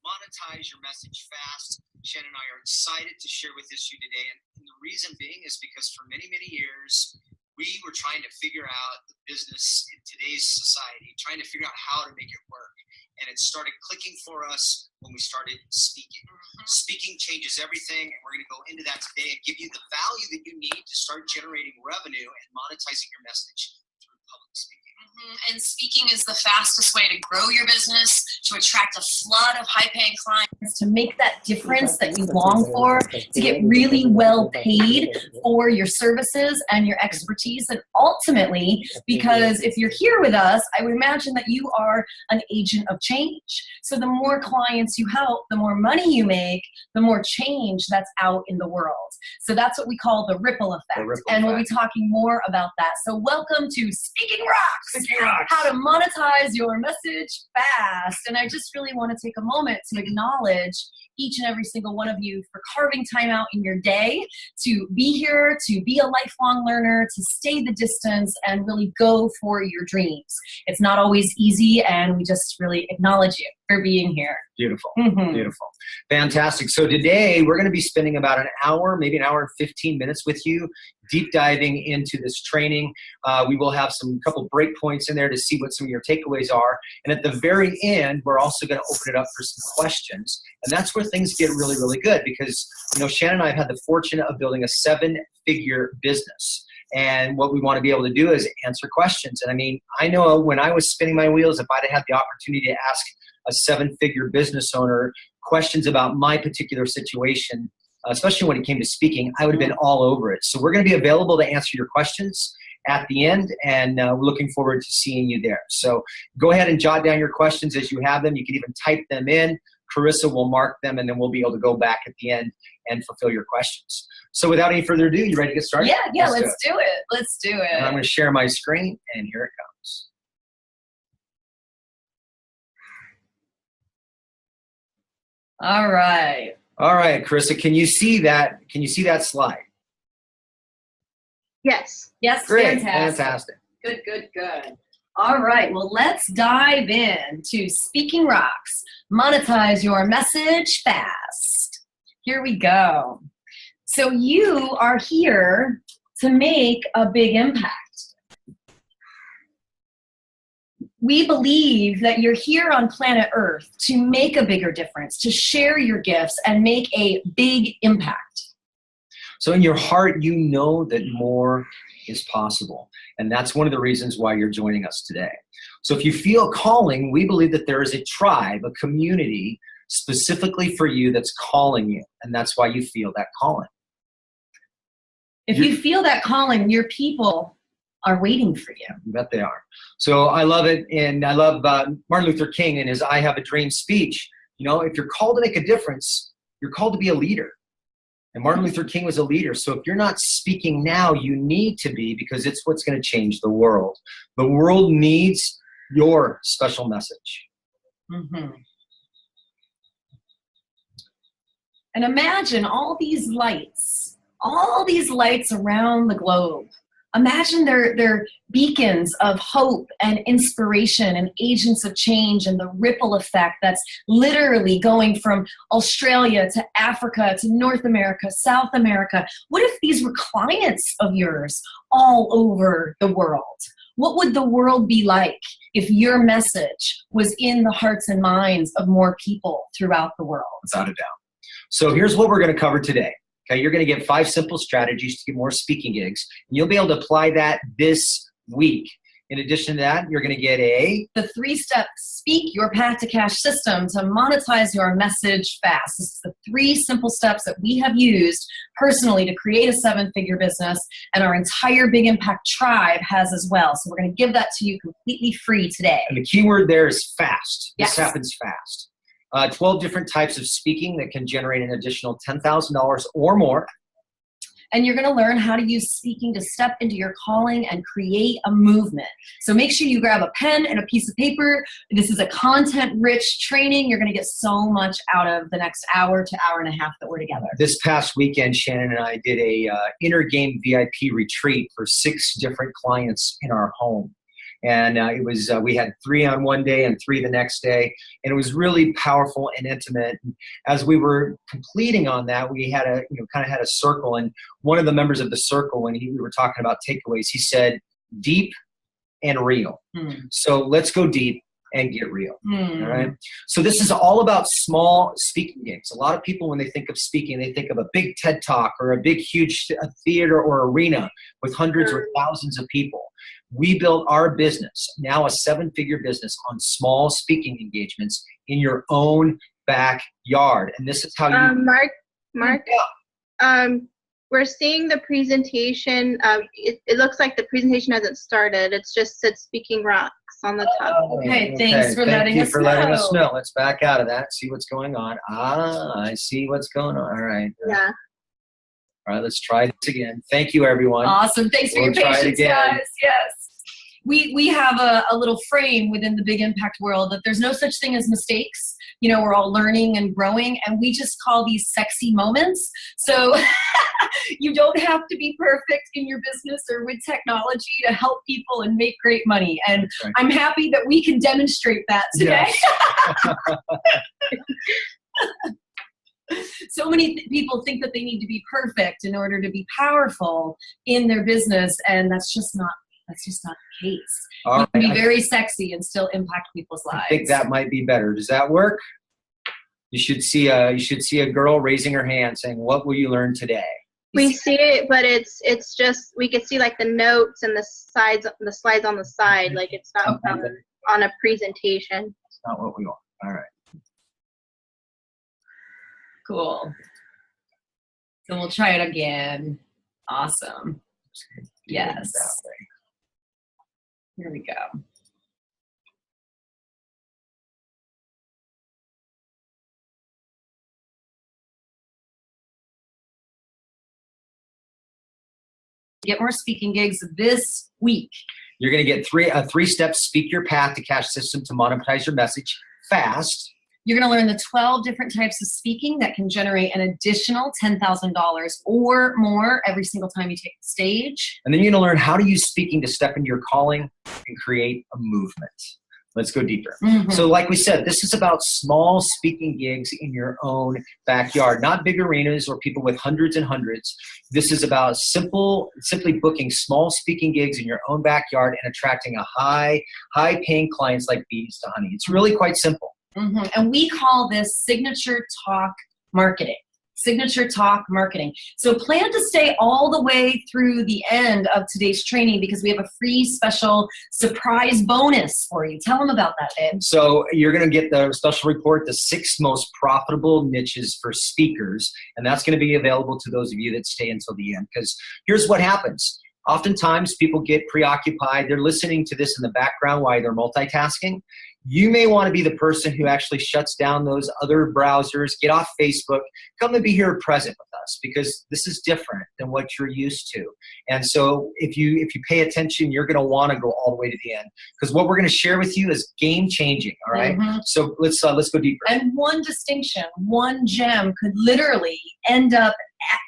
monetize your message fast. Shannon and I are excited to share with you today. And the reason being is because for many, many years, we were trying to figure out the business in today's society, trying to figure out how to make it work. And it started clicking for us when we started speaking. Speaking changes everything, and we're going to go into that today and give you the value that you need to start generating revenue and monetizing your message through public speaking. And speaking is the fastest way to grow your business, to attract a flood of high-paying clients, to make that difference that you long for, to get really well paid for your services and your expertise. And ultimately, because if you're here with us, I would imagine that you are an agent of change. So the more clients you help, the more money you make, the more change that's out in the world. So that's what we call the ripple effect. And we'll be talking more about that. So welcome to Speaking Rocks. How to monetize your message fast. And I just really want to take a moment to acknowledge each and every single one of you for carving time out in your day to be here, to be a lifelong learner, to stay the distance and really go for your dreams. It's not always easy, and we just really acknowledge you for being here. Beautiful. Beautiful. Fantastic. So today we're going to be spending about an hour, maybe an hour and 15 minutes with you, deep diving into this training. We will have some couple break points in there to see what some of your takeaways are. And at the very end, we're also going to open it up for some questions. And that's where things get really, really good because, Shannon and I have had the fortune of building a 7-figure business. And what we want to be able to do is answer questions. And I mean, I know when I was spinning my wheels, if I'd had the opportunity to ask a 7-figure business owner questions about my particular situation, especially when it came to speaking, I would have been all over it. So we're going to be available to answer your questions at the end, and we're looking forward to seeing you there. So go ahead and jot down your questions as you have them. You can even type them in. Carissa will mark them, and then we'll be able to go back at the end and fulfill your questions. So without any further ado, you ready to get started? Yeah, let's do it. Let's do it. And I'm going to share my screen, and here it comes. All right. All right, Carissa, can you see that? Can you see that slide? Yes. Yes, great. Fantastic. Good. All right, well, let's dive in to Speaking Rocks. Monetize your message fast. Here we go. So you are here to make a big impact. We believe that you're here on planet Earth to make a bigger difference, to share your gifts and make a big impact. So in your heart, you know that more is possible. And that's one of the reasons why you're joining us today. So if you feel calling, we believe that there is a tribe, a community specifically for you that's calling you. And that's why you feel that calling. If you feel that calling, your people are waiting for you. I bet they are. So I love it. And I love Martin Luther King and his I Have a Dream speech. If you're called to make a difference, you're called to be a leader. And Martin Luther King was a leader. So if you're not speaking now, you need to be, because it's what's going to change the world. The world needs your special message. And imagine all these lights around the globe. Imagine they're beacons of hope and inspiration and agents of change, and the ripple effect that's literally going from Australia to Africa to North America, South America. What if these were clients of yours all over the world? What would the world be like if your message was in the hearts and minds of more people throughout the world? Without a doubt. So here's what we're going to cover today. Okay, you're going to get 5 simple strategies to get more speaking gigs. And you'll be able to apply that this week. In addition to that, you're going to get the 3-step Speak Your Path to Cash system to monetize your message fast. This is the 3 simple steps that we have used personally to create a 7-figure business, and our entire Big Impact tribe has as well. So we're going to give that to you completely free today. And the key word there is fast. Yes. This happens fast. 12 different types of speaking that can generate an additional $10,000 or more. And you're going to learn how to use speaking to step into your calling and create a movement. So make sure you grab a pen and a piece of paper. This is a content-rich training. You're going to get so much out of the next hour to hour and a half that we're together. This past weekend, Shannon and I did a inner game VIP retreat for 6 different clients in our home. And it was we had 3 on one day and 3 the next day, and it was really powerful and intimate. And as we were completing on that, we had a kind of had a circle, and one of the members of the circle, when we were talking about takeaways, he said, "Deep and real." So let's go deep and get real. All right. So this is all about small speaking gigs. A lot of people, when they think of speaking, they think of a big TED Talk or a big, huge theater or arena with hundreds or thousands of people. We built our business, now a 7-figure business, on small speaking engagements in your own backyard. And this is how you Mark, we're seeing the presentation. It looks like the presentation hasn't started. It's just said Speaking Rocks on the top. Okay, thanks for letting us know. letting us know. Let's back out of that, see what's going on. I see what's going on. All right. Yeah. All right, let's try this again. Thank you, everyone. Awesome. Thanks for your patience, guys. Yes. We have a little frame within the big impact world that there's no such thing as mistakes. We're all learning and growing, and we just call these sexy moments. So you don't have to be perfect in your business or with technology to help people and make great money. And right. I'm happy that we can demonstrate that today. Yes. So many people think that they need to be perfect in order to be powerful in their business, and that's just not the case. You can be very sexy and still impact people's lives. I think that might be better. Does that work? You should see a girl raising her hand saying, "What will you learn today?" We see it, but it's just we can see like the notes and the slides on the side. Like it's not on a presentation. It's not what we want. All right. Cool. So we'll try it again. Awesome. Yes. Here we go. Get more speaking gigs this week. You're going to get a 3-step speak your path to cash system to monetize your message fast. You're going to learn the 12 different types of speaking that can generate an additional $10,000 or more every single time you take the stage. And then you're going to learn how to use speaking to step into your calling and create a movement. Let's go deeper. So like we said, this is about small speaking gigs in your own backyard, not big arenas or people with hundreds and hundreds. This is about simply booking small speaking gigs in your own backyard and attracting a high-paying clients like bees to honey. It's really quite simple. And we call this signature talk marketing. Signature talk marketing. So plan to stay all the way through the end of today's training because we have a free special surprise bonus for you. Tell them about that, Dave. So you're going to get the special report, the 6 most profitable niches for speakers, and that's going to be available to those of you that stay until the end. Because here's what happens. Oftentimes people get preoccupied. They're listening to this in the background while they're multitasking. You may want to be the person who actually shuts down those other browsers, get off Facebook, come and be here present with us because this is different than what you're used to. And so if you pay attention, you're going to want to go all the way to the end because what we're going to share with you is game changing. All right. So let's go deeper. And one distinction, one gem could literally end up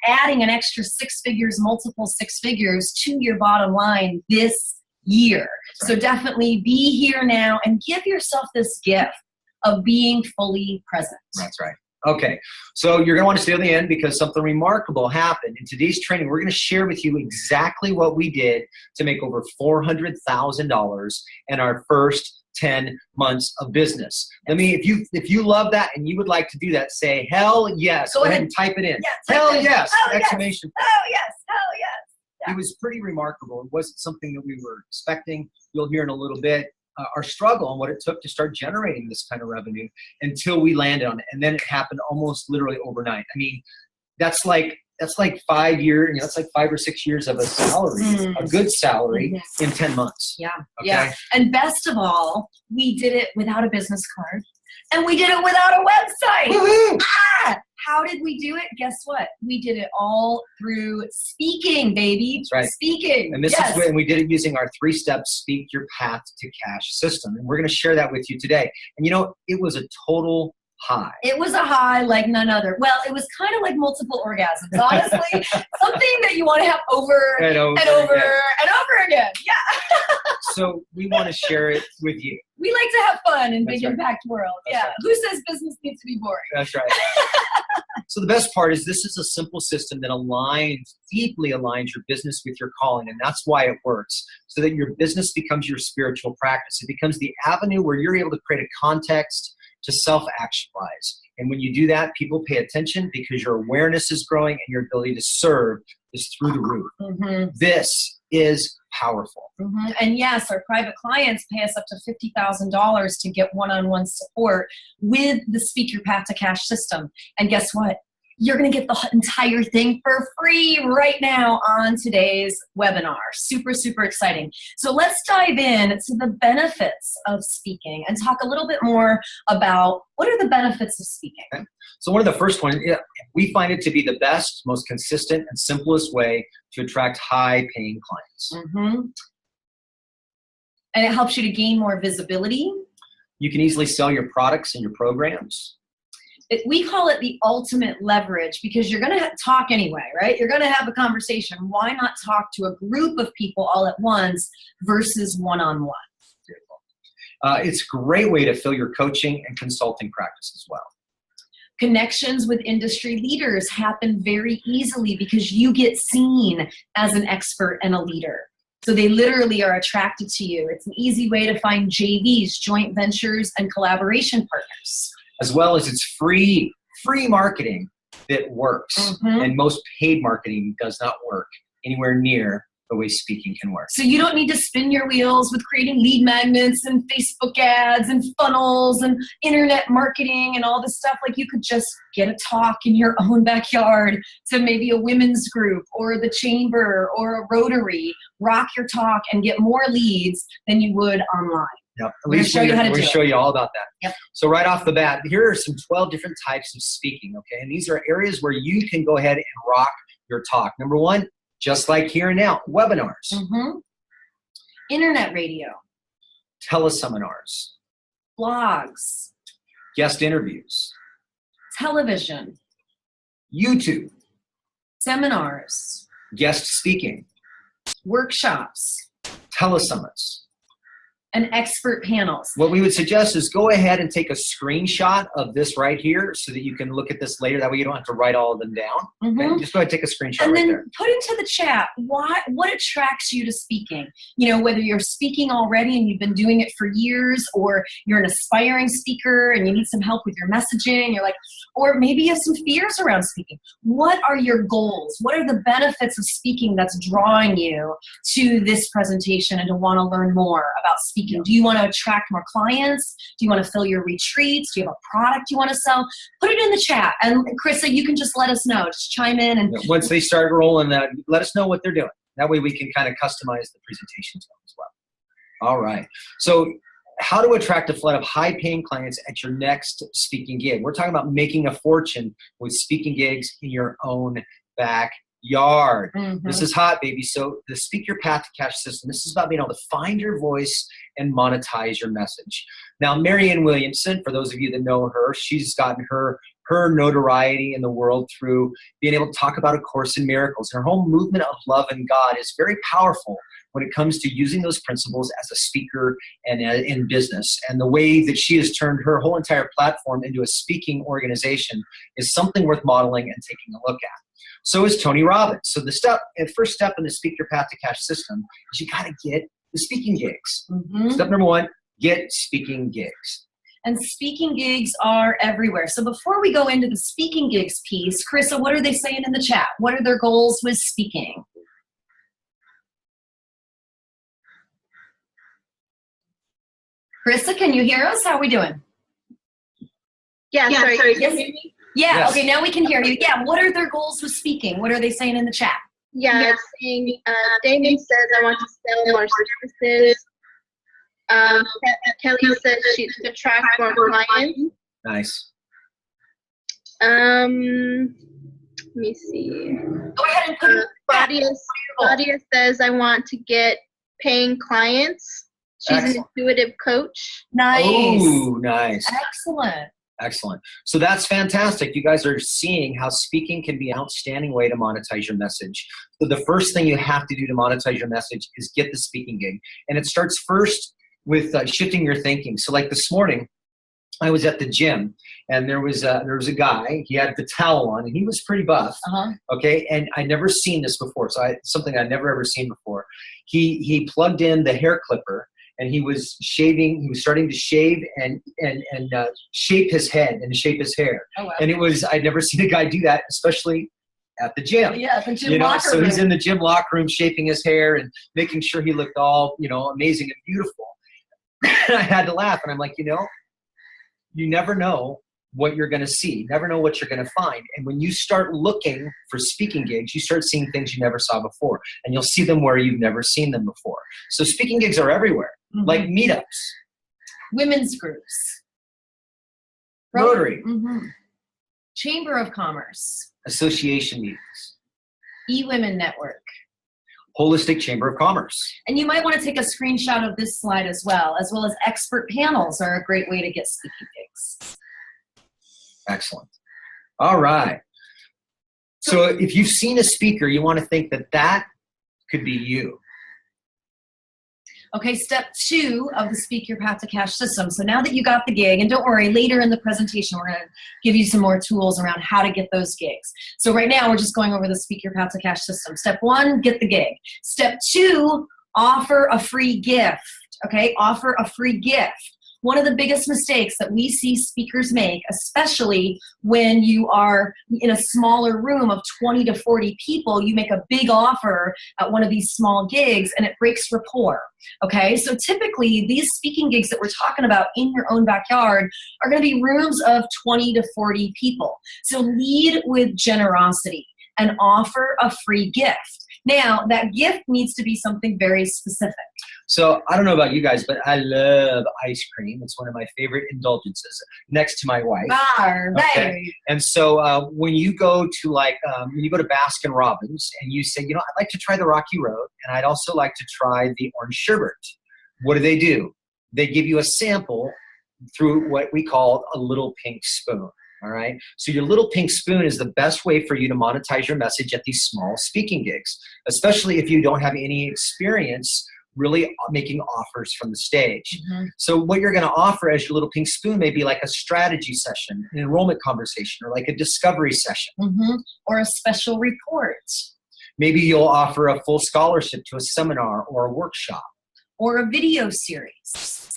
adding an extra 6 figures, multiple 6 figures to your bottom line this year. So definitely be here now and give yourself this gift of being fully present. That's right. Okay, so you're going to want to stay to the end because something remarkable happened. In today's training, we're going to share with you exactly what we did to make over $400,000 in our first 10 months of business. I mean, if you love that and you would like to do that, say hell yes. Go ahead and type it in. Yes, hell yes! Exclamation point. Hell yes! Hell yes! Yeah. It was pretty remarkable. It wasn't something that we were expecting. You'll hear in a little bit our struggle and what it took to start generating this kind of revenue until we landed on it. And then it happened almost literally overnight. I mean, that's like 5 years, that's like 5 or 6 years of a salary, a good salary in 10 months. Yeah. Okay? Yeah. And best of all, we did it without a business card and we did it without a website. How did we do it? Guess what? We did it all through speaking, baby. That's right. Speaking. And this is when we did it using our 3-step Speak Your Path to Cash system. And we're going to share that with you today. And it was a total high. It was a high like none other. Well, it was kind of like multiple orgasms, honestly. Something that you want to have over and over and over again. Yeah. So we want to share it with you. We like to have fun in That's big right. impact world. That's Yeah. right. Who says business needs to be boring? That's right. So the best part is this is a simple system that deeply aligns your business with your calling, and that's why it works, so that your business becomes your spiritual practice. It becomes the avenue where you're able to create a context to self-actualize. And when you do that, people pay attention because your awareness is growing and your ability to serve is through the roof. Mm-hmm. This is powerful. Mm-hmm. And yes, our private clients pay us up to $50,000 to get one-on-one support with the Speak Your Path to Cash system. And guess what? You're going to get the entire thing for free right now on today's webinar. Super, super exciting. So let's dive in to the benefits of speaking and talk a little bit more about what are the benefits of speaking. Okay. So one of the first ones, we find it to be the best, most consistent, and simplest way to attract high-paying clients. Mm-hmm. And it helps you to gain more visibility. You can easily sell your products and your programs. We call it the ultimate leverage because you're going to talk anyway, right? You're going to have a conversation. Why not talk to a group of people all at once versus one-on-one? It's a great way to fill your coaching and consulting practice as well. Connections with industry leaders happen very easily because you get seen as an expert and a leader. So they literally are attracted to you. It's an easy way to find JVs, joint ventures, and collaboration partners. As well as it's free marketing that works. Mm-hmm. And most paid marketing does not work anywhere near the way speaking can work. So you don't need to spin your wheels with creating lead magnets and Facebook ads and funnels and internet marketing and all this stuff. Like you could just get a talk in your own backyard to maybe a women's group or the chamber or a Rotary, rock your talk and get more leads than you would online. Yep. We're going to show you how to do it. We're going to show you all about that. Yep. So right off the bat, here are some 12 different types of speaking, okay? And these are areas where you can go ahead and rock your talk. Number one, just like here and now, webinars. Mm-hmm. Internet radio. Teleseminars. Blogs. Guest interviews. Television. YouTube. Seminars. Guest speaking. Workshops. Telesummits. And expert panels. What we would suggest is go ahead and take a screenshot of this right here so that you can look at this later. That way you don't have to write all of them down. Mm-hmm. Okay? Just go ahead and take a screenshot and right then there. put into the chat what attracts you to speaking. You know, whether you're speaking already and you've been doing it for years, or you're an aspiring speaker and you need some help with your messaging. You're like, or maybe you have some fears around speaking. What are your goals? What are the benefits of speaking that's drawing you to this presentation and to want to learn more about speaking? Do you want to attract more clients? Do you want to fill your retreats? Do you have a product you want to sell? Put it in the chat. And Krista, you can just let us know. Just chime in. And once they start rolling that, let us know what they're doing. That way we can kind of customize the presentation to them as well. All right. So how to attract a flood of high-paying clients at your next speaking gig. We're talking about making a fortune with speaking gigs in your own backyard. Mm-hmm. This is hot, baby. So the Speak Your Path to Cash system, this is about being able to find your voice and monetize your message. Now, Marianne Williamson, for those of you that know her, she's gotten her notoriety in the world through being able to talk about A Course in Miracles. Her whole movement of love and God is very powerful when it comes to using those principles as a speaker and in business. And the way that she has turned her whole entire platform into a speaking organization is something worth modeling and taking a look at. So is Tony Robbins. So the first step in the Speak Your Path to Cash system is you got to get the speaking gigs. Mm-hmm. Step number one, get speaking gigs. And speaking gigs are everywhere. So before we go into the speaking gigs piece, Carissa, what are they saying in the chat? What are their goals with speaking? Carissa, can you hear us? How are we doing? Yeah, sorry. Yes. Can you hear me? Yeah, Yes. okay, now we can hear you. Yeah, what are their goals with speaking? What are they saying in the chat? Yeah, it's saying, Damien says, I want to sell more services. Kelly says she to attract more clients. Nice. Let me see. Go ahead and put it. Claudia says, I want to get paying clients. She's Excellent. an intuitive coach. Nice. Oh, nice. Excellent. Excellent. So that's fantastic. You guys are seeing how speaking can be an outstanding way to monetize your message. So the first thing you have to do to monetize your message is get the speaking gig. And it starts first with shifting your thinking. So like this morning, I was at the gym and there was a guy, he had the towel on and he was pretty buff. Okay. And I'd never seen this before. So something I'd never ever seen before. He plugged in the hair clipper and he was shaving, he was starting to shave and shape his head and shape his hair. Oh, wow. And I'd never seen a guy do that, especially at the gym. Yeah, the gym locker room. So he's in the gym locker room shaping his hair and making sure he looked all, amazing and beautiful. And I had to laugh and I'm like, you never know what you're going to see. You never know what you're going to find. And when you start looking for speaking gigs, you start seeing things you never saw before. And you'll see them where you've never seen them before. So speaking gigs are everywhere, like meetups. Women's groups. Rotary. Chamber of Commerce. Association meetings. E-Women Network. Holistic Chamber of Commerce. And you might want to take a screenshot of this slide as well as expert panels are a great way to get speaking gigs. Excellent. All right. So if you've seen a speaker, you want to think that could be you. Okay, step 2 of the Speak Your Path to Cash system. So now that you got the gig, and don't worry, later in the presentation, we're going to give you some more tools around how to get those gigs. So right now, we're just going over the Speak Your Path to Cash system. Step 1, get the gig. Step 2, offer a free gift. Okay, offer a free gift. One of the biggest mistakes that we see speakers make, especially when you are in a smaller room of 20 to 40 people, you make a big offer at one of these small gigs and it breaks rapport. Okay, so typically these speaking gigs that we're talking about in your own backyard are going to be rooms of 20 to 40 people. So lead with generosity and offer a free gift. Now, that gift needs to be something very specific. So I don't know about you guys, but I love ice cream. It's one of my favorite indulgences next to my wife. Okay? And so when you go to when you go to Baskin Robbins and you say, I'd like to try the Rocky Road and I'd also like to try the orange sherbet. What do? They give you a sample through what we call a little pink spoon. All right. So your little pink spoon is the best way for you to monetize your message at these small speaking gigs, especially if you don't have any experience really making offers from the stage. So what you're going to offer as your little pink spoon may be like a strategy session, an enrollment conversation, or like a discovery session. Or a special report. Maybe you'll offer a full scholarship to a seminar or a workshop. Or a video series.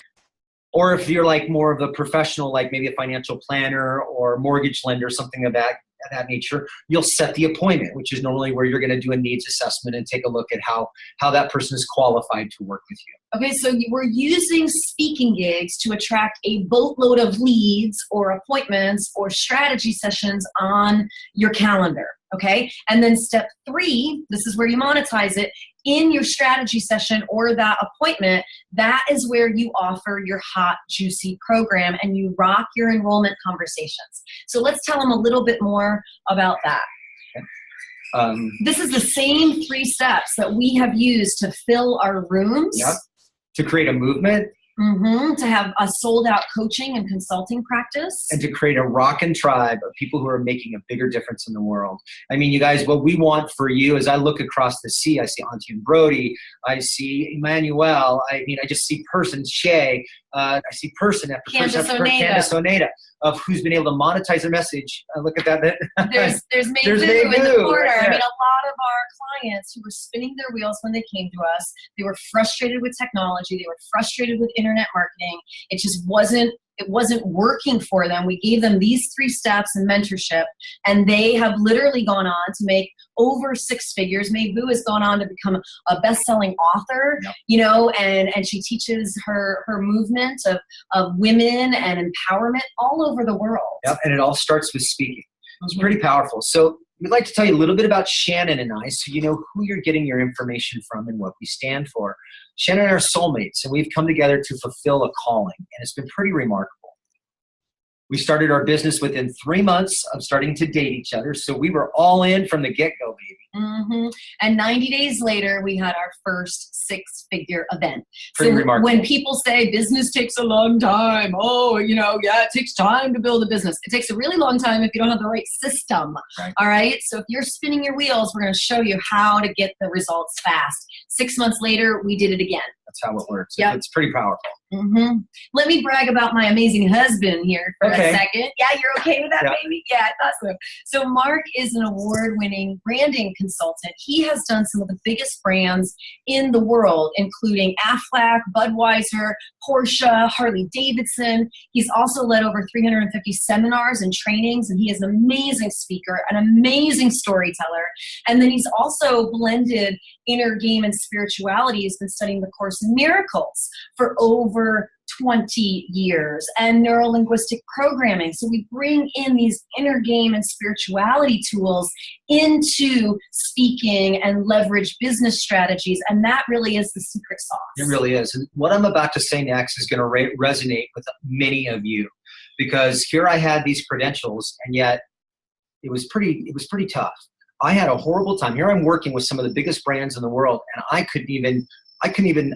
Or if you're like more of a professional, like maybe a financial planner or mortgage lender, something of that nature, you'll set the appointment, which is normally where you're going to do a needs assessment and take a look at how that person is qualified to work with you. Okay, so we're using speaking gigs to attract a boatload of leads or appointments or strategy sessions on your calendar. Okay, and then step 3, this is where you monetize it. In your strategy session or that appointment, that is where you offer your hot, juicy program and you rock your enrollment conversations. So let's tell them a little bit more about that. This is the same 3 steps that we have used to fill our rooms. Yep. To create a movement. To have a sold-out coaching and consulting practice. And to create a rockin' tribe of people who are making a bigger difference in the world. I mean, you guys, what we want for you, as I look across the sea, I see Auntie and Brody, I see Emmanuel, I just see person, Shay, I see person after person after person, Candace Oneda, of who's been able to monetize their message. Look at that. There's Maybu in the corner. Right. I mean, a lot of our clients who were spinning their wheels when they came to us, they were frustrated with technology. They were frustrated with internet marketing. It just wasn't working for them. We gave them these 3 steps in mentorship, and they have literally gone on to make over 6 figures. Maybu has gone on to become a best-selling author, and she teaches her movement of women and empowerment all over the world. Yep, and it all starts with speaking. It's pretty powerful. So we'd like to tell you a little bit about Shannon and I, so you know who you're getting your information from and what we stand for. Shannon and I are soulmates, and we've come together to fulfill a calling, and it's been pretty remarkable. We started our business within 3 months of starting to date each other, so we were all in from the get-go, baby. And 90 days later, we had our first 6-figure event. Pretty remarkable. When people say business takes a long time, it takes time to build a business. It takes a really long time if you don't have the right system. Right. All right. So if you're spinning your wheels, we're going to show you how to get the results fast. 6 months later, we did it again. That's how it works. Yep. It's pretty powerful. Let me brag about my amazing husband here for a Okay. second. Yeah, you're okay with that, Yeah. baby? Yeah, I thought so. So Mark is an award-winning branding consultant. He has done some of the biggest brands in the world, including Aflac, Budweiser, Porsche, Harley-Davidson. He's also led over 350 seminars and trainings, and he is an amazing speaker, an amazing storyteller. And then he's also blended inner game and spirituality. He's been studying the Course in Miracles for over 20 years, and neuro-linguistic programming. So we bring in these inner game and spirituality tools into speaking and leverage business strategies, and that really is the secret sauce. It really is. And what I'm about to say next is going to resonate with many of you, because here I had these credentials, and yet it was pretty tough. I had a horrible time. Here I'm working with some of the biggest brands in the world, and I couldn't even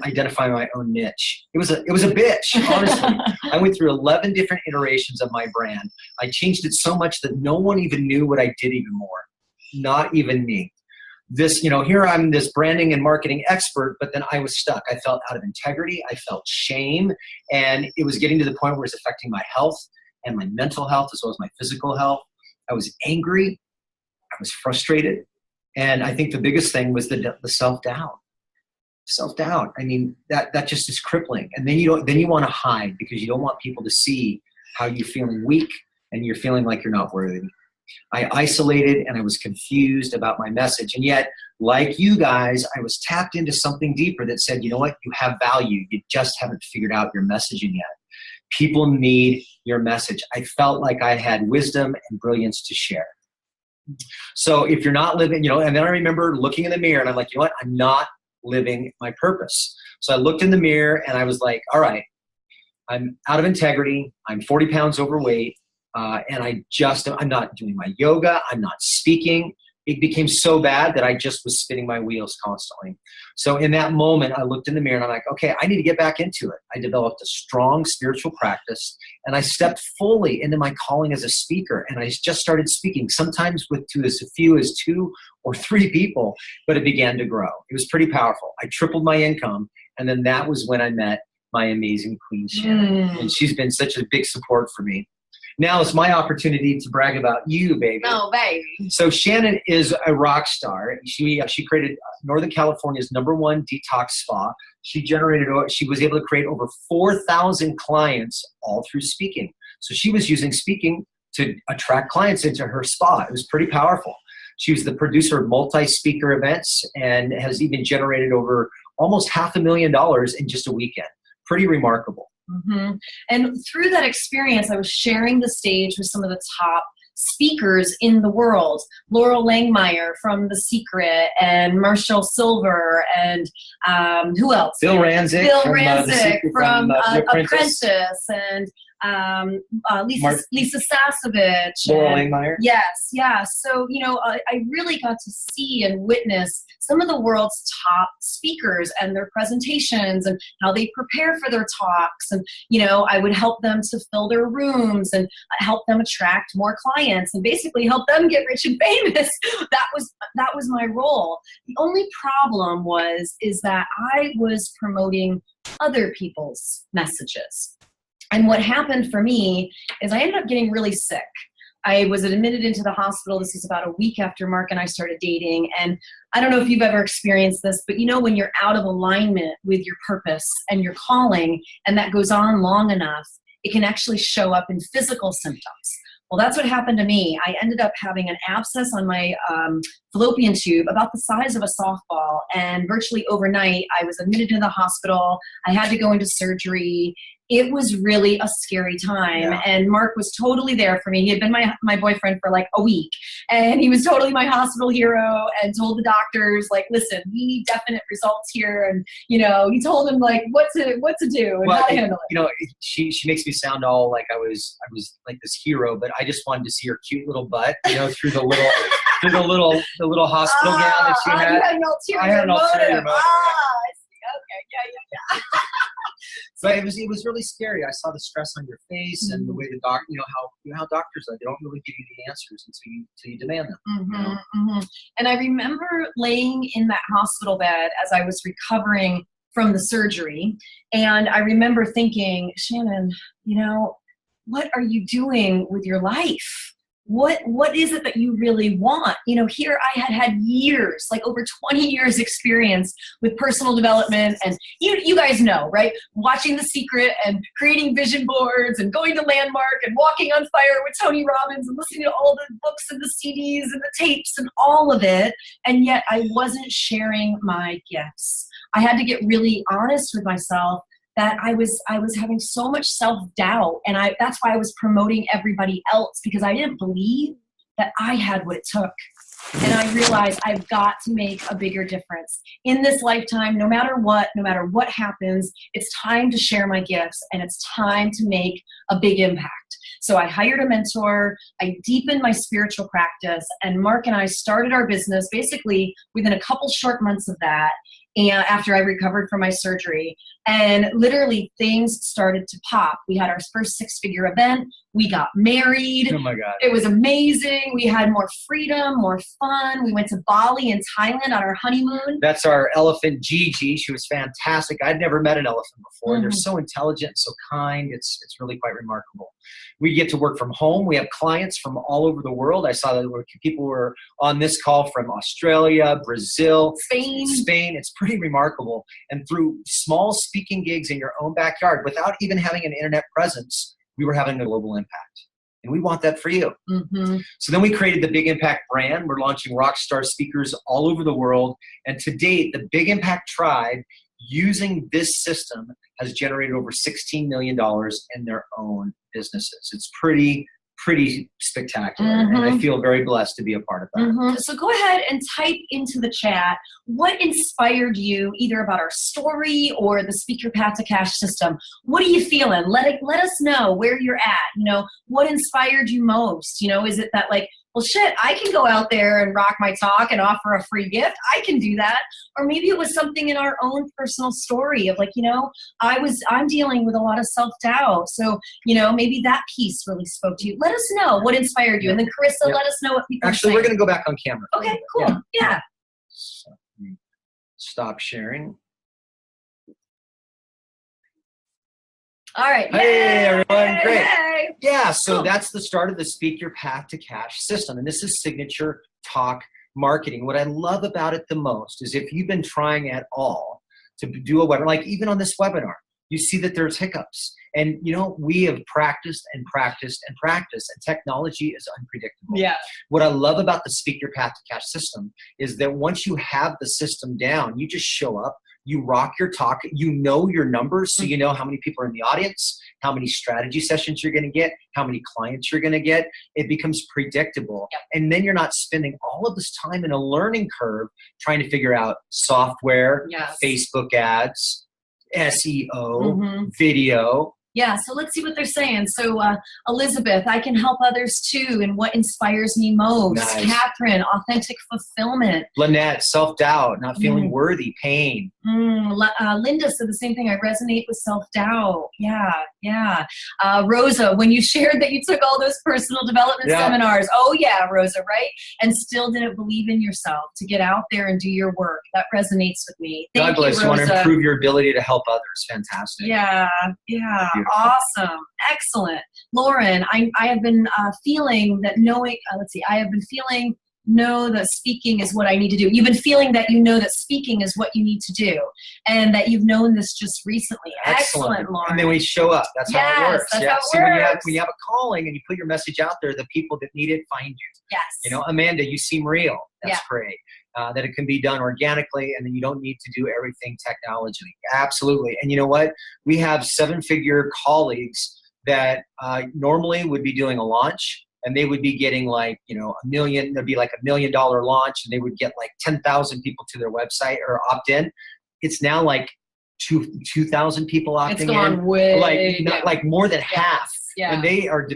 identify my own niche. It was a bitch, honestly. I went through 11 different iterations of my brand. I changed it so much that no one even knew what I did even more. Not even me. Here I'm this branding and marketing expert, but then I was stuck. I felt out of integrity. I felt shame. And it was getting to the point where it was affecting my health and my mental health as well as my physical health. I was angry. I was frustrated. And I think the biggest thing was the self-doubt. Self-doubt. I mean, that just is crippling. And then you want to hide because you don't want people to see how you're feeling weak and you're feeling like you're not worthy. I isolated and I was confused about my message. And yet, like you guys, I was tapped into something deeper that said, you know what? You have value. You just haven't figured out your messaging yet. People need your message. I felt like I had wisdom and brilliance to share. So if you're not living, and then I remember looking in the mirror and I'm like, you know what? I'm not living my purpose. So I looked in the mirror and I was like, all right, I'm out of integrity. I'm 40 pounds overweight. And I'm not doing my yoga. I'm not speaking. It became so bad that I just was spinning my wheels constantly. So in that moment, I looked in the mirror and I'm like, okay, I need to get back into it. I developed a strong spiritual practice and I stepped fully into my calling as a speaker. And I just started speaking, sometimes to as few as 2 or 3 people, but it began to grow. It was pretty powerful. I tripled my income. And then that was when I met my amazing Queen Shannon. And she's been such a big support for me. Now it's my opportunity to brag about you, baby. Oh, baby. So Shannon is a rock star. She created Northern California's #1 detox spa. She was able to create over 4,000 clients all through speaking. So she was using speaking to attract clients into her spa. It was pretty powerful. She was the producer of multi-speaker events and has even generated over almost $500,000 in just a weekend. Pretty remarkable. And through that experience, I was sharing the stage with some of the top speakers in the world. Laurel Langmeyer from The Secret and Marshall Silver and who else? Bill Rancic from Apprentice and Lisa Sasevich. Laurel Langmeyer. Yes, yeah. So, I really got to see and witness some of the world's top speakers and their presentations and how they prepare for their talks. And, I would help them to fill their rooms and help them attract more clients and basically help them get rich and famous. That was my role. The only problem is that I was promoting other people's messages. And what happened for me is I ended up getting really sick. I was admitted into the hospital. This was about a week after Mark and I started dating. And I don't know if you've ever experienced this, but when you're out of alignment with your purpose and your calling, and that goes on long enough, it can actually show up in physical symptoms. Well, that's what happened to me. I ended up having an abscess on my fallopian tube about the size of a softball. And virtually overnight, I was admitted to the hospital. I had to go into surgery. It was really a scary time. Yeah. And Mark was totally there for me. He had been my boyfriend for like a week. And he was totally my hospital hero and told the doctors, like, listen, we need definite results here. And, he told them like what to do and how to handle it. She makes me sound all like I was like this hero, but I just wanted to see her cute little butt, through the little the little hospital gown that you had. You had an ulterior I had an ulterior motive. I see. Okay. Yeah. But it was really scary. I saw the stress on your face and the way the doctor, how doctors are. They don't really give you the answers until you demand them. And I remember laying in that hospital bed as I was recovering from the surgery, and I remember thinking, Shannon, what are you doing with your life? What is it that you really want? Here I had years, like over 20 years experience with personal development, and you guys know, right? Watching The Secret and creating vision boards and going to Landmark and walking on fire with Tony Robbins and listening to all the books and the CDs and the tapes and all of it. And yet I wasn't sharing my gifts. I had to get really honest with myself that I was having so much self-doubt, and that's why I was promoting everybody else, because I didn't believe that I had what it took. And I realized I've got to make a bigger difference in this lifetime. No matter what happens, it's time to share my gifts, and it's time to make a big impact. So I hired a mentor, I deepened my spiritual practice, and Mark and I started our business basically within a couple short months of that, and after I recovered from my surgery. And literally things started to pop. We had our first 6-figure event. We got married. Oh my God. It was amazing. We had more freedom, more fun. We went to Bali and Thailand on our honeymoon. That's our elephant, Gigi. She was fantastic. I'd never met an elephant before. They're so intelligent, so kind. It's really quite remarkable. We get to work from home. We have clients from all over the world. I saw that people were on this call from Australia, Brazil, Spain. It's pretty remarkable. And through small speaking gigs in your own backyard, without even having an internet presence, we were having a global impact. And we want that for you. So then we created the Big Impact brand. We're launching rockstar speakers all over the world. And to date, the Big Impact Tribe, using this system, has generated over $16 million in their own businesses. It's pretty spectacular. And I feel very blessed to be a part of that. So go ahead and type into the chat what inspired you, either about our story or the Speak Your Path to Cash system. What are you feeling? Let us know where you're at. What inspired you most? Is it that well, shit, I can go out there and rock my talk and offer a free gift. I can do that. Or maybe it was something in our own personal story of I'm dealing with a lot of self-doubt. So, maybe that piece really spoke to you. Let us know what inspired you. And then Carissa, let us know what people Actually, we're going to go back on camera. Okay, cool. Yeah. So, stop sharing. All right. Hey, everyone. Great. Yay. Yeah, so that's the start of the Speak Your Path to Cash system. And this is signature talk marketing. What I love about it the most is if you've been trying at all to do a webinar, like even on this webinar, you see that there's hiccups. And, we have practiced and practiced and practiced, and technology is unpredictable. Yeah. What I love about the Speak Your Path to Cash system is that once you have the system down, you just show up. You rock your talk, you know your numbers, so you know how many people are in the audience, how many strategy sessions you're going to get, how many clients you're going to get. It becomes predictable. Yep. And then you're not spending all of this time in a learning curve trying to figure out software, Facebook ads, SEO, video. Yeah, so let's see what they're saying. So Elizabeth, I can help others too, and what inspires me most. Nice. Catherine, authentic fulfillment. Lynette, self-doubt, not feeling worthy, pain. Linda said the same thing. I resonate with self-doubt. Yeah. Rosa, when you shared that you took all those personal development seminars. Oh yeah, Rosa, right? And still didn't believe in yourself to get out there and do your work. That resonates with me. Thank God bless you. Rosa. Want to improve your ability to help others. Fantastic. Yeah. Beautiful. Awesome. Excellent. Lauren, I have been feeling that know that speaking is what I need to do. You've been feeling that that speaking is what you need to do, and that you've known this just recently. Excellent, Lauren. And then we show up. That's how it works. That's how it See, works. when you have a calling and you put your message out there, the people that need it find you. Yes. Amanda, you seem real. That's great. That it can be done organically, and then you don't need to do everything technologically. Absolutely. And you know what? We have 7-figure colleagues that normally would be doing a launch, and they would be getting $1 million. There'd be $1 million launch, and they would get 10,000 people to their website or opt in. It's now 2,000 people opting in. It's gone way more than half. Yeah. And they are,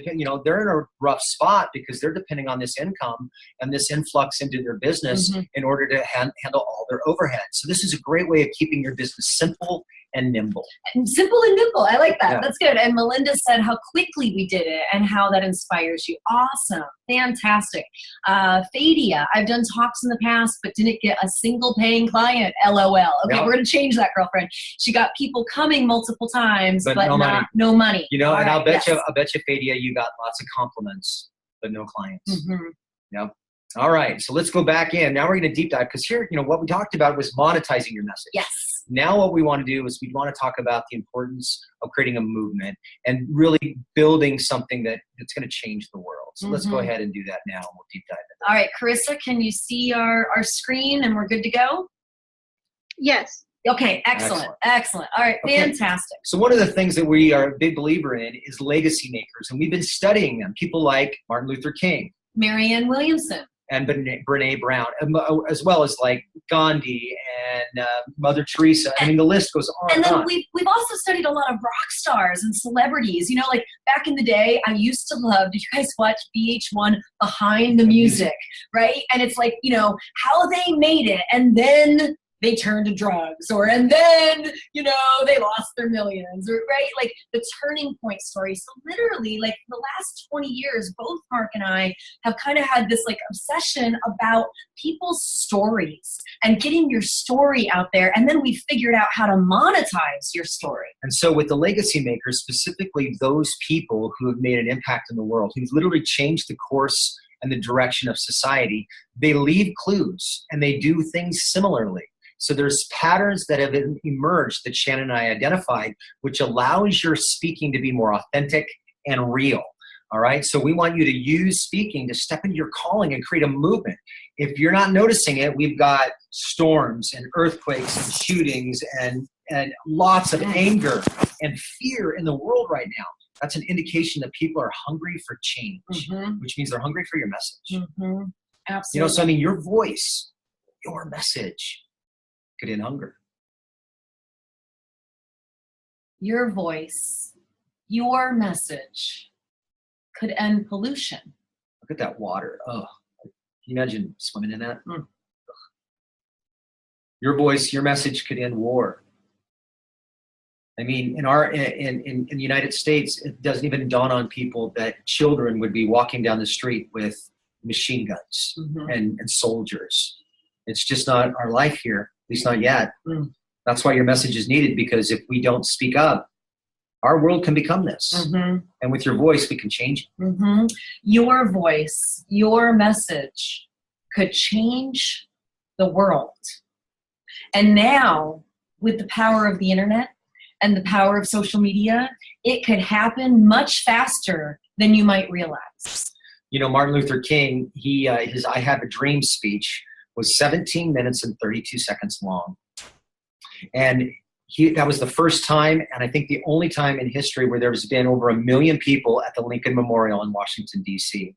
they're in a rough spot because they're depending on this income and this influx into their business in order to handle all their overhead. So this is a great way of keeping your business simple and nimble. Simple and nimble. I like that. Yeah. That's good. And Melinda said how quickly we did it and how that inspires you. Awesome. Fantastic. Fadia, I've done talks in the past, but didn't get a single paying client. LOL. Okay, we're going to change that, girlfriend. She got people coming multiple times, but no money. And I'll bet you, Fadia, you got lots of compliments, but no clients. Yep. All right. So let's go back in. Now we're going to deep dive because here, what we talked about was monetizing your message. Yes. Now what we want to do is we want to talk about the importance of creating a movement and really building something that's going to change the world. So let's go ahead and do that now, and we'll deep dive into it. All right, Carissa, can you see our screen and we're good to go? Yes. Okay, excellent. All right, fantastic. So one of the things that we are a big believer in is legacy makers, and we've been studying them. People like Martin Luther King, Marianne Williamson, and Brene Brown, as well as like Gandhi and Mother Teresa. I mean, the list goes on and then on. We've also studied a lot of rock stars and celebrities. Like back in the day, I used to love, did you guys watch VH1 Behind the Music, right? And it's like, how they made it, and then they turned to drugs, and then, they lost their millions, right? Like the turning point story. So literally, like the last 20 years, both Mark and I have kind of had this like obsession about people's stories and getting your story out there. And then we figured out how to monetize your story. And so with the legacy makers, specifically those people who have made an impact in the world, who've literally changed the course and the direction of society, they leave clues and they do things similarly. So there's patterns that have emerged that Shannon and I identified, which allows your speaking to be more authentic and real. All right. So we want you to use speaking to step into your calling and create a movement. If you're not noticing it, we've got storms and earthquakes and shootings and lots of anger and fear in the world right now. That's an indication that people are hungry for change, which means they're hungry for your message. Absolutely. So I mean, your voice, your message could end hunger. Your voice, your message could end pollution. Look at that water. Oh, can you imagine swimming in that? Your voice, your message could end war. I mean, in the United States, it doesn't even dawn on people that children would be walking down the street with machine guns and soldiers. It's just not our life here. At least not yet. That's why your message is needed, because if we don't speak up, our world can become this. And with your voice, we can change it. Your voice, your message could change the world. And now, with the power of the internet and the power of social media, it could happen much faster than you might realize. Martin Luther King, his I Have a Dream speech was 17 minutes and 32 seconds long. And that was the first time, and I think the only time in history where there's been over 1 million people at the Lincoln Memorial in Washington, D.C.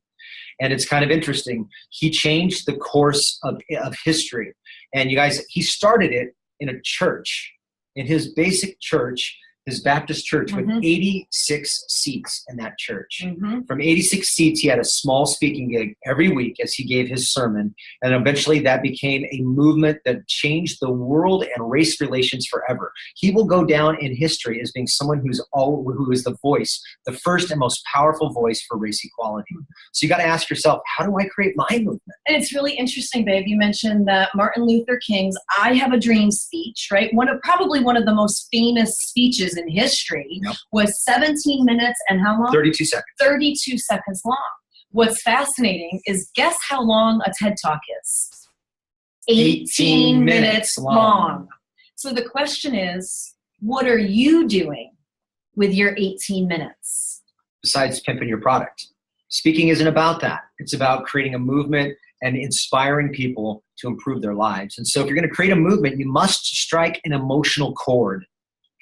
And it's kind of interesting. He changed the course of history. And you guys, he started it in a church, in his basic church, his Baptist church, with 86 seats in that church. From 86 seats, he had a small speaking gig every week as he gave his sermon. And eventually that became a movement that changed the world and race relations forever. He will go down in history as being someone who is the voice, the first and most powerful voice for race equality. So you got to ask yourself, how do I create my movement? And it's really interesting, babe. You mentioned that Martin Luther King's I Have a Dream speech, right? Probably one of the most famous speeches in history was 17 minutes and how long? 32 seconds. 32 seconds long. What's fascinating is, guess how long a TED Talk is? 18 minutes long. So the question is, what are you doing with your 18 minutes? Besides pimping your product. Speaking isn't about that. It's about creating a movement and inspiring people to improve their lives. And so if you're going to create a movement, you must strike an emotional chord.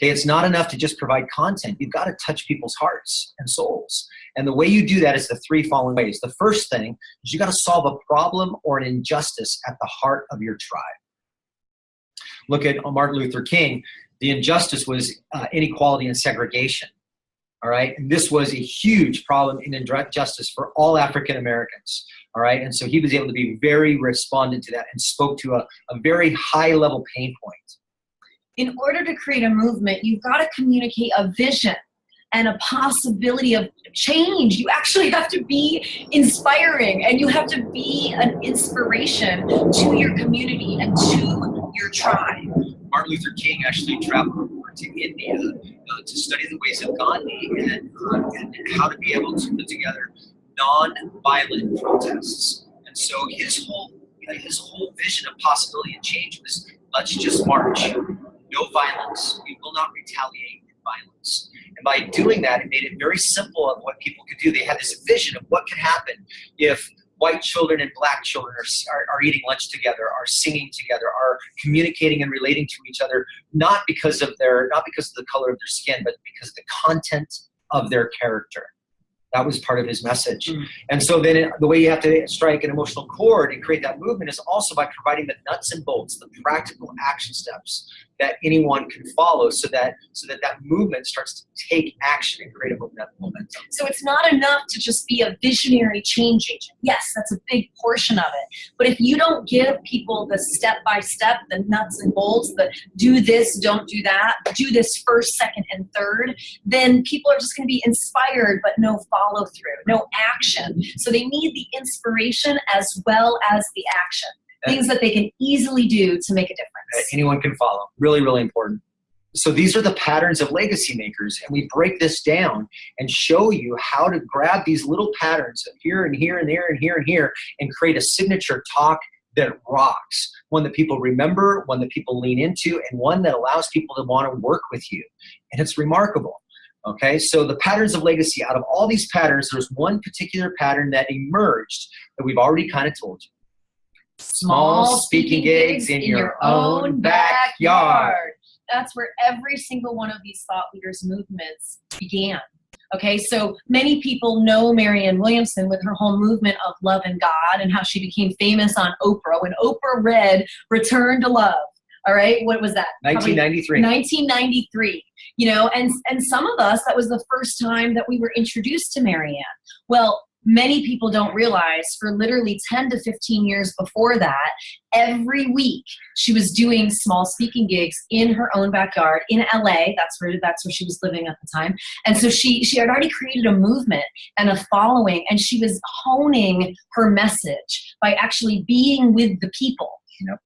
Okay, it's not enough to just provide content. You've got to touch people's hearts and souls. And the way you do that is the three following ways. The first thing is you got to solve a problem or an injustice at the heart of your tribe. Look at Martin Luther King. The injustice was inequality and segregation. All right. And this was a huge problem in injustice for all African Americans. All right. And so he was able to be very respondent to that and spoke to a very high level pain point. In order to create a movement, you've got to communicate a vision and a possibility of change. You actually have to be inspiring, and you have to be an inspiration to your community and to your tribe. Martin Luther King actually traveled over to India to study the ways of Gandhi and how to be able to put together non-violent protests. And so his whole vision of possibility and change was, let's just march. No violence. We will not retaliate with violence. And by doing that, it made it very simple of what people could do. They had this vision of what could happen if white children and black children are eating lunch together, are singing together, are communicating and relating to each other, not because of the color of their skin, but because of the content of their character. That was part of his message. And so then the way you have to strike an emotional chord and create that movement is also by providing the nuts and bolts, the practical action steps that anyone can follow so that movement starts to take action and create a momentum. So it's not enough to just be a visionary change agent. Yes, that's a big portion of it. But if you don't give people the step-by-step, the nuts and bolts, the do this, don't do that, do this first, second, and third, then people are just going to be inspired but no follow-through, no action. So they need the inspiration as well as the action. Things that they can easily do to make a difference. That anyone can follow. Really, really important. So these are the patterns of legacy makers, and we break this down and show you how to grab these little patterns of here and here and there and here and here and create a signature talk that rocks. One that people remember, one that people lean into, and one that allows people to want to work with you. And it's remarkable. Okay, so the patterns of legacy, out of all these patterns, there's one particular pattern that emerged that we've already kind of told you. Small speaking gigs in your own backyard. That's where every single one of these thought leaders movements began. Okay, so many people know Marianne Williamson with her whole movement of love and God and how she became famous on Oprah when Oprah read Return to Love. All right, what was that? 1993. 1993. You know, and some of us, that was the first time that we were introduced to Marianne. Well, many people don't realize for literally 10 to 15 years before that, every week she was doing small speaking gigs in her own backyard in LA. That's where she was living at the time. And so she had already created a movement and a following, and she was honing her message by actually being with the people.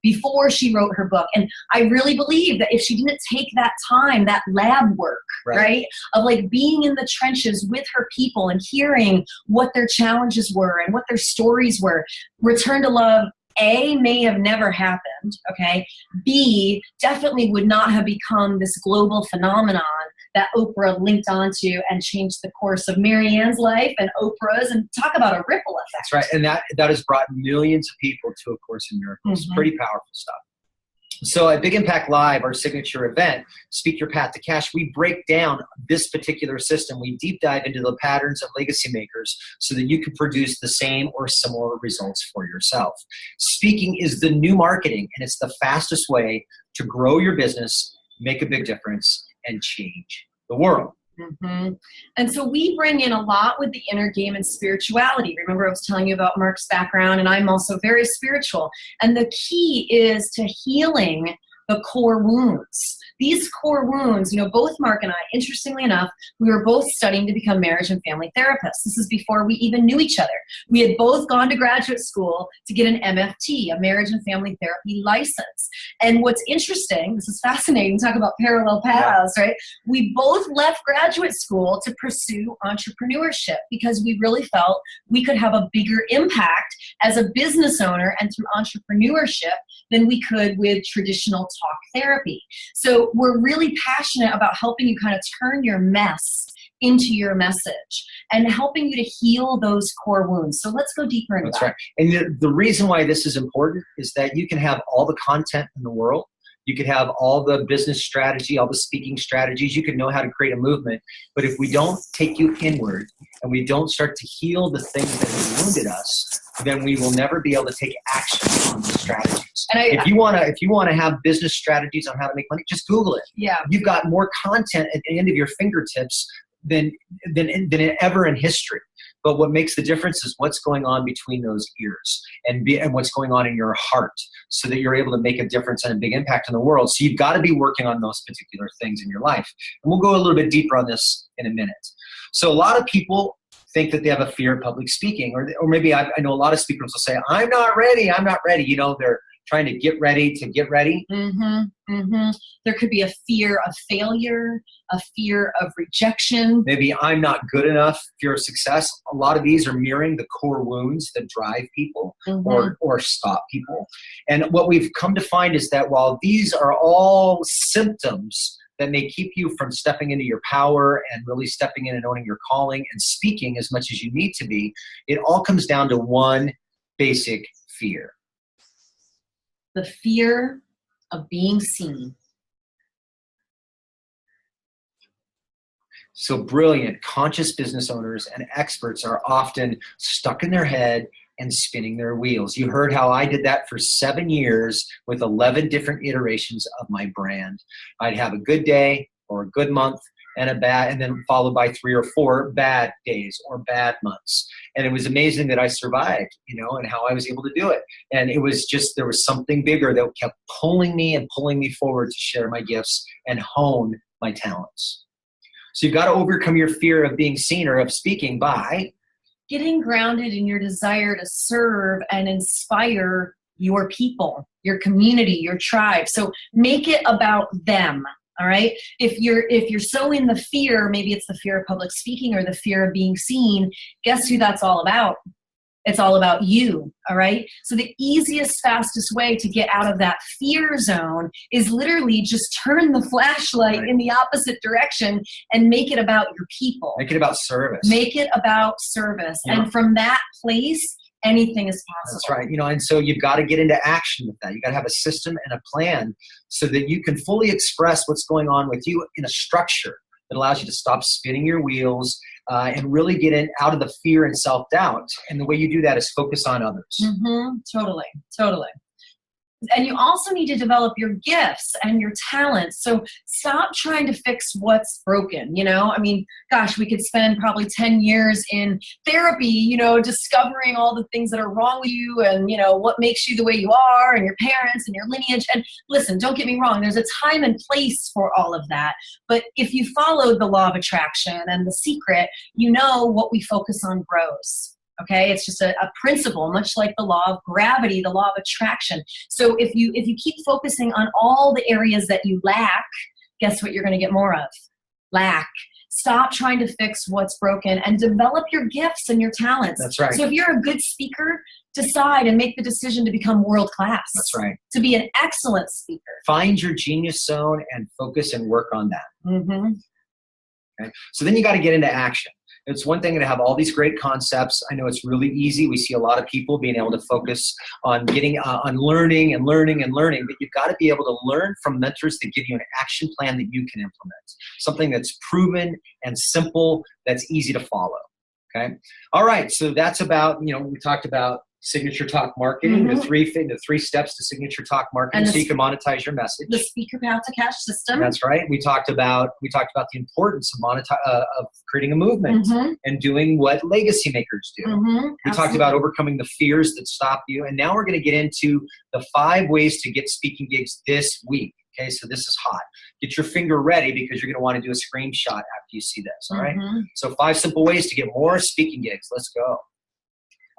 Before she wrote her book. And I really believe that if she didn't take that time, that lab work, right, of like being in the trenches with her people and hearing what their challenges were and what their stories were, Return to Love, A, may have never happened, okay? B, definitely would not have become this global phenomenon that Oprah linked onto and changed the course of Marianne's life and Oprah's, and talk about a ripple effect. That's right, and that has brought millions of people to A Course in Miracles. Pretty powerful stuff. So at Big Impact Live, our signature event, Speak Your Path to Cash, we break down this particular system. We deep dive into the patterns of legacy makers so that you can produce the same or similar results for yourself. Speaking is the new marketing, and it's the fastest way to grow your business, make a big difference, and change the world. And so we bring in a lot with the inner game and spirituality. Remember, I was telling you about Mark's background, and I'm also very spiritual. And the key is to healing the core wounds. These core wounds, both Mark and I, interestingly enough, we were both studying to become marriage and family therapists. This is before we even knew each other. We had both gone to graduate school to get an MFT, a marriage and family therapy license. And what's interesting, this is fascinating, talk about parallel paths, right? We both left graduate school to pursue entrepreneurship because we really felt we could have a bigger impact as a business owner and through entrepreneurship than we could with traditional talk therapy. So we're really passionate about helping you kind of turn your mess into your message and helping you to heal those core wounds. So let's go deeper into that. That's right. And the reason why this is important is that you can have all the content in the world. You could have all the business strategy, all the speaking strategies. You could know how to create a movement. But if we don't take you inward and we don't start to heal the things that have wounded us, then we will never be able to take action on the strategies. And if you want to have business strategies on how to make money, just Google it. Yeah. You've got more content at the end of your fingertips than ever in history. But what makes the difference is what's going on between those ears and what's going on in your heart, so that you're able to make a difference and a big impact in the world. So you've got to be working on those particular things in your life. And we'll go a little bit deeper on this in a minute. So a lot of people think that they have a fear of public speaking, or maybe I know a lot of speakers will say, I'm not ready. You know, they're trying to get ready to get ready. There could be a fear of failure, a fear of rejection. Maybe I'm not good enough, fear of success. A lot of these are mirroring the core wounds that drive people or stop people. And what we've come to find is that while these are all symptoms that may keep you from stepping into your power and really stepping in and owning your calling and speaking as much as you need to be, it all comes down to one basic fear. The fear of being seen. So brilliant, conscious business owners and experts are often stuck in their head and spinning their wheels. You heard how I did that for 7 years with 11 different iterations of my brand. I'd have a good day or a good month and a bad, and then followed by 3 or 4 bad days or bad months. And it was amazing that I survived, you know, and how I was able to do it. And it was just, there was something bigger that kept pulling me forward to share my gifts and hone my talents. So you've got to overcome your fear of being seen or of speaking by getting grounded in your desire to serve and inspire your people, your community, your tribe. So make it about them. All right. If you're so in the fear, maybe it's the fear of public speaking or the fear of being seen, guess who that's all about? It's all about you. All right. So the easiest, fastest way to get out of that fear zone is literally just turn the flashlight in the opposite direction and make it about your people. Make it about service. Make it about service. Yeah. And from that place, anything is possible. That's right. You know, and so you've got to get into action with that. You got to have a system and a plan so that you can fully express what's going on with you in a structure that allows you to stop spinning your wheels and really get out of the fear and self-doubt. And the way you do that is focus on others. Totally. And you also need to develop your gifts and your talents. So stop trying to fix what's broken. You know, I mean, gosh, we could spend probably 10 years in therapy, you know, discovering all the things that are wrong with you and, you know, what makes you the way you are and your parents and your lineage. And listen, don't get me wrong. There's a time and place for all of that. But if you follow the law of attraction and The Secret, you know what we focus on grows. Okay, it's just a principle, much like the law of gravity, the law of attraction. So if you keep focusing on all the areas that you lack, guess what you're going to get more of? Lack. Stop trying to fix what's broken and develop your gifts and your talents. That's right. So if you're a good speaker, decide and make the decision to become world class. That's right. To be an excellent speaker. Find your genius zone and focus and work on that. Okay. So then you got to get into action. It's one thing to have all these great concepts. I know it's really easy. We see a lot of people being able to focus on getting on learning, but you've got to be able to learn from mentors that give you an action plan that you can implement. Something that's proven and simple, that's easy to follow. Okay. All right. So that's about, you know, we talked about signature talk marketing, the three steps to signature talk marketing, so you can monetize your message. The speaker path to cash system. That's right. We talked about the importance of creating a movement and doing what legacy makers do. We talked about overcoming the fears that stop you, and now we're going to get into the 5 ways to get speaking gigs this week. Okay, so this is hot. Get your finger ready because you're going to want to do a screenshot after you see this. All right. So 5 simple ways to get more speaking gigs. Let's go.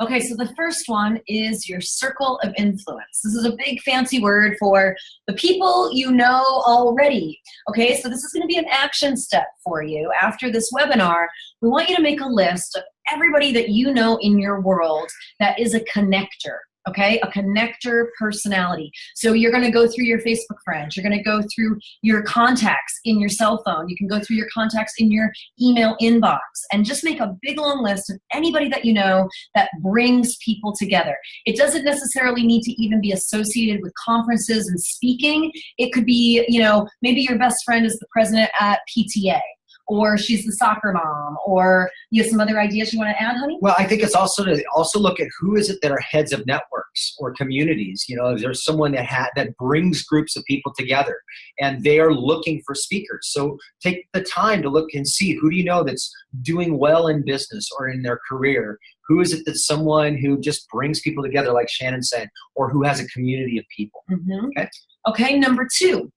Okay, so the first one is your circle of influence. This is a big fancy word for the people you know already. Okay, so this is going to be an action step for you. After this webinar, we want you to make a list of everybody that you know in your world that is a connector. Okay, a connector personality. So you're going to go through your Facebook friends. You're going to go through your contacts in your cell phone. You can go through your contacts in your email inbox and just make a big long list of anybody that you know that brings people together. It doesn't necessarily need to even be associated with conferences and speaking. It could be, you know, maybe your best friend is the president at PTA. or she's the soccer mom, or you have some other ideas you want to add, honey? Well, I think it's also to also look at who is it that are heads of networks or communities. You know, if there's someone that brings groups of people together and they are looking for speakers. So take the time to look and see, who do you know that's doing well in business or in their career? Who is it that's someone who just brings people together, like Shannon said, or who has a community of people? Okay, number 2.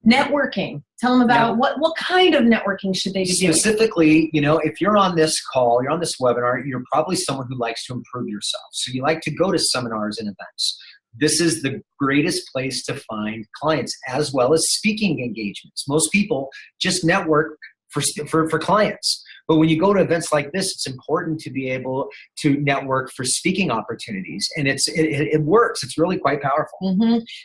Networking. Tell them about what kind of networking should they be doing? Specifically, you know, if you're on this call, you're on this webinar, you're probably someone who likes to improve yourself. So you like to go to seminars and events. This is the greatest place to find clients, as well as speaking engagements. Most people just network for clients. But when you go to events like this, it's important to be able to network for speaking opportunities. And it works. It's really quite powerful.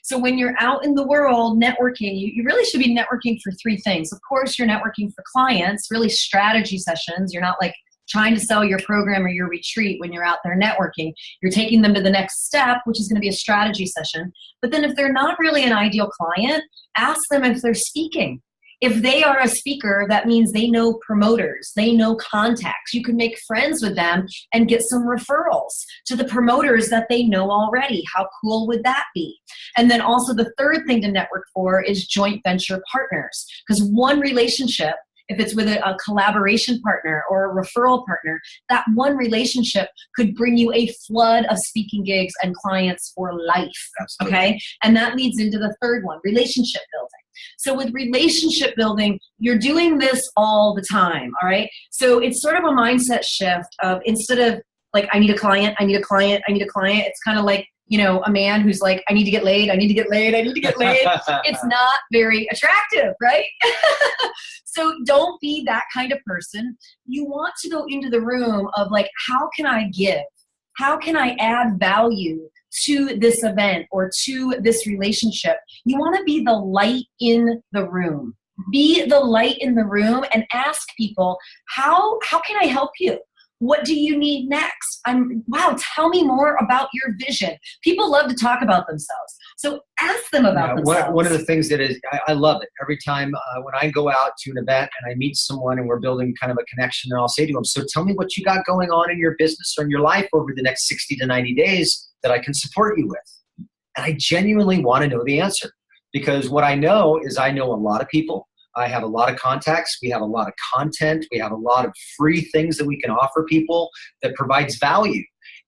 So when you're out in the world networking, you really should be networking for 3 things. Of course, you're networking for clients, really strategy sessions. You're not like trying to sell your program or your retreat when you're out there networking. You're taking them to the next step, which is going to be a strategy session. But then if they're not really an ideal client, ask them if they're speaking. If they are a speaker, that means they know promoters, they know contacts. You can make friends with them and get some referrals to the promoters that they know already. How cool would that be? And then also the third thing to network for is joint venture partners. Because one relationship, if it's with a collaboration partner or a referral partner, that one relationship could bring you a flood of speaking gigs and clients for life. Absolutely. Okay? And that leads into the third one, relationship building. So with relationship building, you're doing this all the time, all right? So it's sort of a mindset shift of, instead of like, I need a client, I need a client, I need a client, it's kind of like, you know, a man who's like, I need to get laid, I need to get laid, I need to get laid. It's not very attractive, right? So don't be that kind of person. You want to go into the room of like, how can I give? How can I add value to this event or to this relationship? You want to be the light in the room. Be the light in the room and ask people, how can I help you? What do you need next? Wow, tell me more about your vision. People love to talk about themselves. So ask them about themselves. One of the things that is, I love it. Every time when I go out to an event and I meet someone and we're building kind of a connection, and I'll say to them, so tell me what you got going on in your business or in your life over the next 60 to 90 days that I can support you with. And I genuinely want to know the answer, because what I know is I know a lot of people. I have a lot of contacts. We have a lot of content. We have a lot of free things that we can offer people that provides value.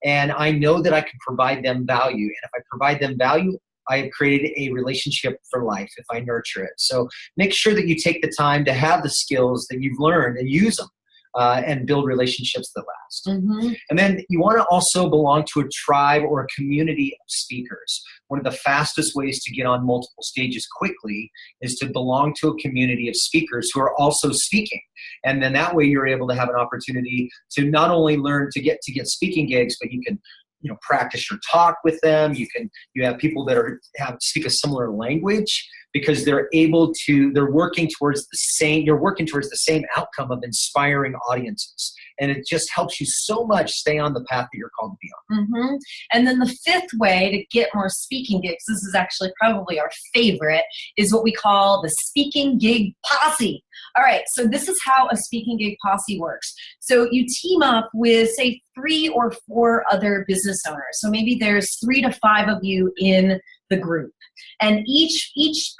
And I know that I can provide them value. And if I provide them value, I have created a relationship for life if I nurture it. So make sure that you take the time to have the skills that you've learned and use them. And build relationships that last. And then you want to also belong to a tribe or a community of speakers. One of the fastest ways to get on multiple stages quickly is to belong to a community of speakers who are also speaking. And then that way you're able to have an opportunity to not only learn to get speaking gigs, but you can practice your talk with them. You have people that speak a similar language, because they're working towards the same outcome of inspiring audiences. And it just helps you so much stay on the path that you're called to be on. And then the fifth way to get more speaking gigs, this is actually probably our favorite, is what we call the speaking gig posse. All right, so this is how a speaking gig posse works. So you team up with, say, 3 or 4 other business owners. So maybe there's 3 to 5 of you in the group. And each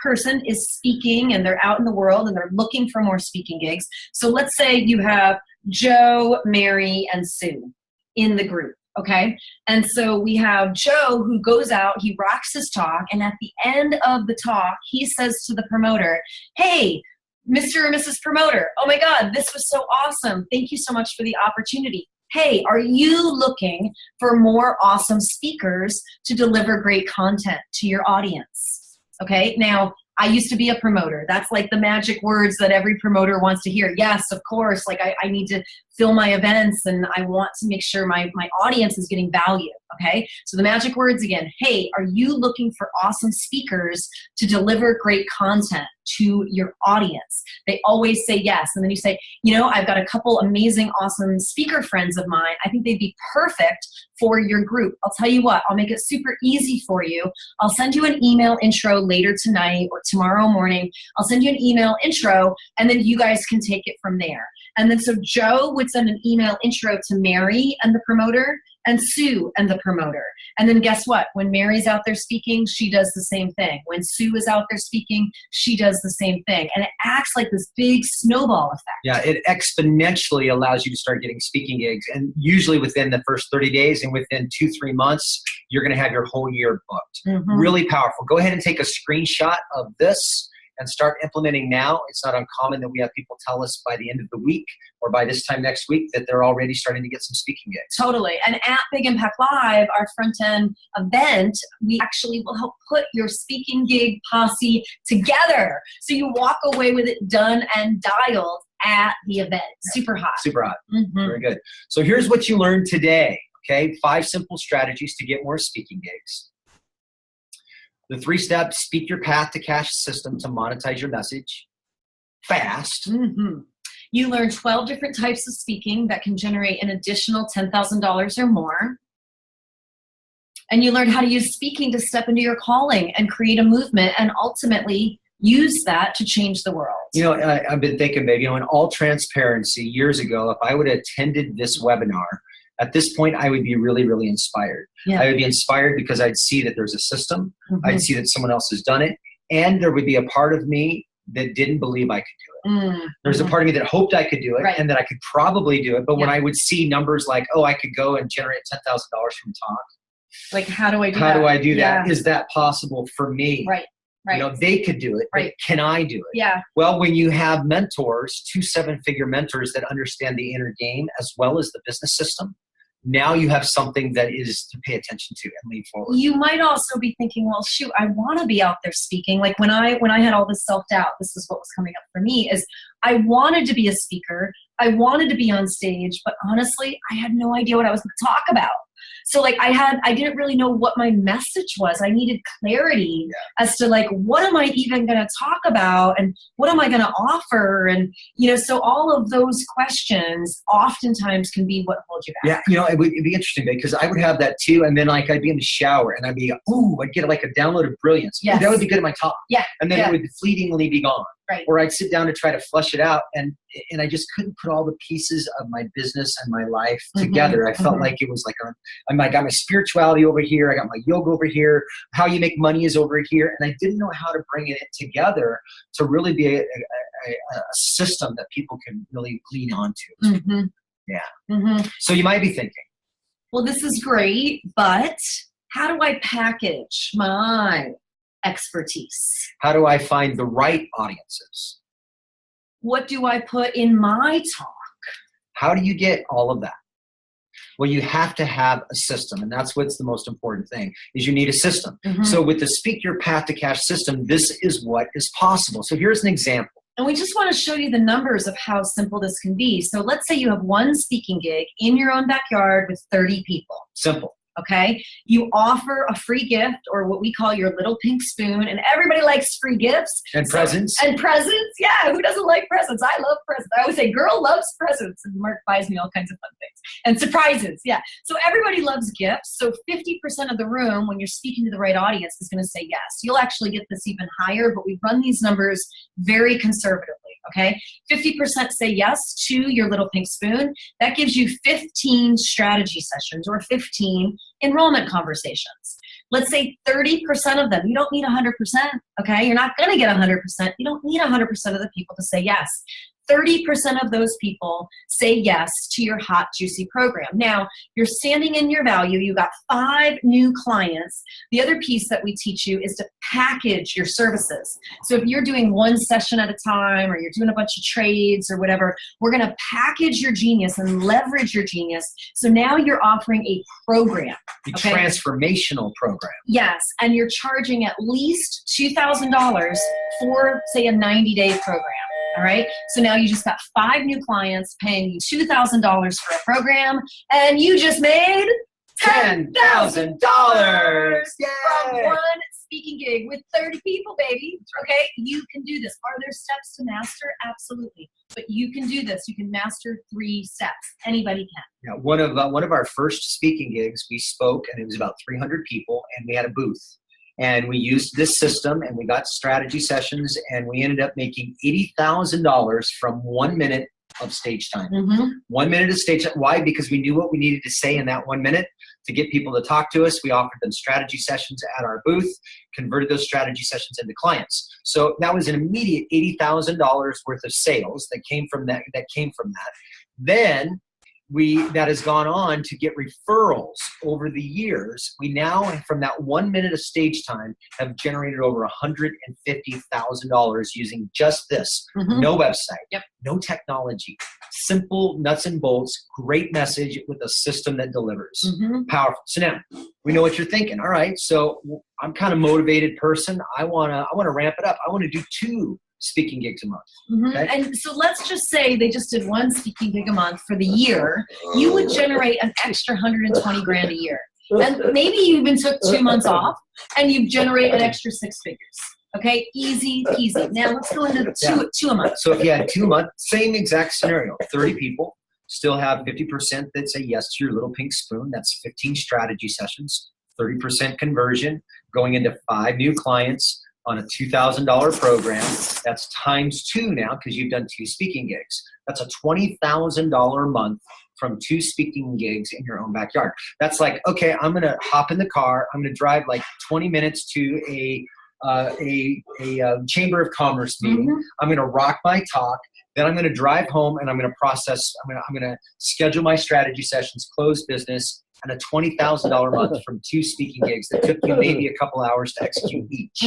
person is speaking, and they're out in the world and they're looking for more speaking gigs. So let's say you have Joe, Mary, and Sue in the group, okay? And so we have Joe, who goes out, he rocks his talk, and at the end of the talk, he says to the promoter, hey, Mr. or Mrs. Promoter, oh my God, this was so awesome. Thank you so much for the opportunity. Hey, are you looking for more awesome speakers to deliver great content to your audience? Okay, now, I used to be a promoter. That's like the magic words that every promoter wants to hear. Yes, of course, like I need to fill my events, and I want to make sure my audience is getting value. Okay, so the magic words again, hey, are you looking for awesome speakers to deliver great content to your audience? They always say yes. And then you say, you know, I've got a couple amazing, awesome speaker friends of mine. I think they'd be perfect for your group. I'll tell you what, I'll make it super easy for you. I'll send you an email intro later tonight or tomorrow morning. I'll send you an email intro, and then you guys can take it from there. And then so Joe would send an email intro to Mary and the promoter, and Sue and the promoter. And then guess what? When Mary's out there speaking, she does the same thing. When Sue is out there speaking, she does the same thing. And it acts like this big snowball effect. Yeah, it exponentially allows you to start getting speaking gigs. And usually within the first 30 days and within 2-3 months, you're going to have your whole year booked. Mm-hmm. Really powerful. Go ahead and take a screenshot of this and start implementing now. It's not uncommon that we have people tell us by the end of the week or by this time next week that they're already starting to get some speaking gigs. Totally. And at Big Impact Live, our front-end event, we actually will help put your speaking gig posse together. So you walk away with it done and dialed at the event. Super hot. Super hot. Mm-hmm. Very good. So here's what you learned today. Okay, 5 simple strategies to get more speaking gigs. The 3-step speak your path to cash system to monetize your message fast. Mm-hmm. You learn 12 different types of speaking that can generate an additional $10,000 or more. And you learn how to use speaking to step into your calling and create a movement and ultimately use that to change the world. You know, I've been thinking, babe, you know, in all transparency, years ago, if I would have attended this webinar, at this point, I would be really, really inspired. Yeah. I would be inspired because I'd see that there's a system. Mm-hmm. I'd see that someone else has done it. And there would be a part of me that didn't believe I could do it. Mm-hmm. There's a part of me that hoped I could do it, right, and that I could probably do it. But when yeah, I would see numbers like, oh, I could go and generate $10,000 from talk. like, how do I do How that? do I do Yeah. that? Is that possible for me? Right. Right. You know, they could do it. Right. But can I do it? Yeah. Well, when you have mentors, 2 7-figure mentors that understand the inner game as well as the business system, now you have something that is to pay attention to and lean forward. You might also be thinking, well, shoot, I want to be out there speaking. Like when I had all this self-doubt, this is what was coming up for me, is I wanted to be a speaker. I wanted to be on stage, but honestly, I had no idea what I was going to talk about. So like I didn't really know what my message was. I needed clarity as to like, what am I even going to talk about and what am I going to offer? And, you know, so all of those questions oftentimes can be what holds you back. Yeah, you know, it'd be interesting because I would have that too. And then like I'd be in the shower and I'd be, ooh, I'd get like a download of brilliance. Yes. Ooh, that would be good at my talk. Yeah. And then it would fleetingly be gone. Right. Or I'd sit down to try to flesh it out, and I just couldn't put all the pieces of my business and my life together. I felt like it was like I got my spirituality over here, I got my yoga over here, how you make money is over here, and I didn't know how to bring it together to really be a system that people can really lean onto. Mm-hmm. Yeah. Mm-hmm. So you might be thinking, well, this is great, but how do I package my expertise? how do I find the right audiences? What do I put in my talk? How do you get all of that? Well, you have to have a system, and that's what's the most important thing, is you need a system. Mm-hmm. So with the Speak Your Path to Cash system, this is what is possible. So here's an example. And we just want to show you the numbers of how simple this can be. So let's say you have one speaking gig in your own backyard with 30 people. Simple. Okay, you offer a free gift, or what we call your little pink spoon, and everybody likes free gifts. And presents. And presents, yeah, who doesn't like presents? I love presents. I always say, girl loves presents, and Mark buys me all kinds of fun things. And surprises, yeah. So everybody loves gifts, so 50% of the room, when you're speaking to the right audience, is going to say yes. You'll actually get this even higher, but we run these numbers very conservatively, okay? 50% say yes to your little pink spoon. That gives you 15 strategy sessions, or 15 enrollment conversations. Let's say 30% of them, you don't need 100%, okay? You're not gonna get 100%. You don't need 100% of the people to say yes. 30% of those people say yes to your hot, juicy program. Now, you're standing in your value. You got 5 new clients. The other piece that we teach you is to package your services. So if you're doing one session at a time, or you're doing a bunch of trades or whatever, we're gonna package your genius and leverage your genius. So now you're offering a program. A Okay? transformational program. Yes, and you're charging at least $2,000 for, say, a 90-day program. All right, so now you just got 5 new clients paying you $2,000 for a program, and you just made $10,000. from one speaking gig with 30 people, baby. Okay, you can do this. Are there steps to master? Absolutely. But you can do this. You can master 3 steps. Anybody can. Yeah, one of our first speaking gigs, we spoke, and it was about 300 people, and we had a booth. And we used this system, and we got strategy sessions, and we ended up making $80,000 from 1 minute of stage time. 1 minute of stage time. Why? Because we knew what we needed to say in that 1 minute to get people to talk to us. We offered them strategy sessions at our booth, converted those strategy sessions into clients. So that was an immediate $80,000 worth of sales that came from that. Then that has gone on to get referrals over the years. We now, from that 1 minute of stage time, have generated over $150,000 using just this. No website, no technology, simple nuts and bolts, great message with a system that delivers. Powerful. So now we know what you're thinking. All right, so I'm kind of motivated person. I wanna ramp it up. I want to do 2 speaking gigs a month. Okay? And so let's just say they just did 1 speaking gig a month for the year. You would generate an extra 120 grand a year. And maybe you even took 2 months off and you generate an extra 6 figures. Okay, easy peasy. Now let's go into two a month. So if you had 2 months, same exact scenario, 30 people, still have 50% that say yes to your little pink spoon. That's 15 strategy sessions, 30% conversion, going into 5 new clients on a $2,000 program. That's times 2 now because you've done 2 speaking gigs. That's a $20,000 a month from 2 speaking gigs in your own backyard. That's like, okay, I'm going to hop in the car. I'm going to drive like 20 minutes to a Chamber of Commerce meeting. I'm going to rock my talk. Then I'm going to drive home and I'm going to process. I'm going to schedule my strategy sessions, close business, and a $20,000 a month from 2 speaking gigs that took you maybe a couple hours to execute each.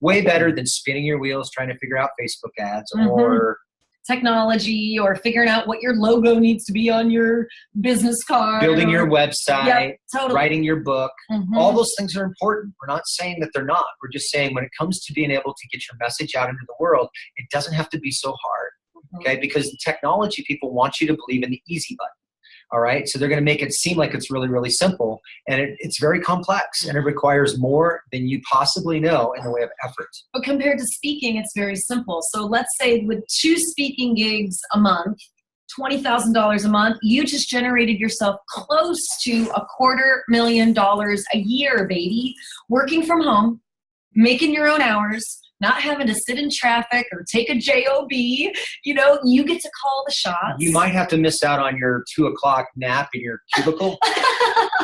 Way better than spinning your wheels trying to figure out Facebook ads or technology or figuring out what your logo needs to be on your business card. Building your website, totally. Writing your book. All those things are important. We're not saying that they're not. We're just saying when it comes to being able to get your message out into the world, it doesn't have to be so hard. Okay, because the technology people want you to believe in the easy button. All right, so they're going to make it seem like it's really, really simple, and it's very complex, and it requires more than you possibly know in the way of effort. But compared to speaking, it's very simple. So let's say with 2 speaking gigs a month, $20,000 a month, you just generated yourself close to $250,000 a year, baby, working from home, making your own hours, not having to sit in traffic or take a job. You get to call the shots. You might have to miss out on your 2 o'clock nap in your cubicle.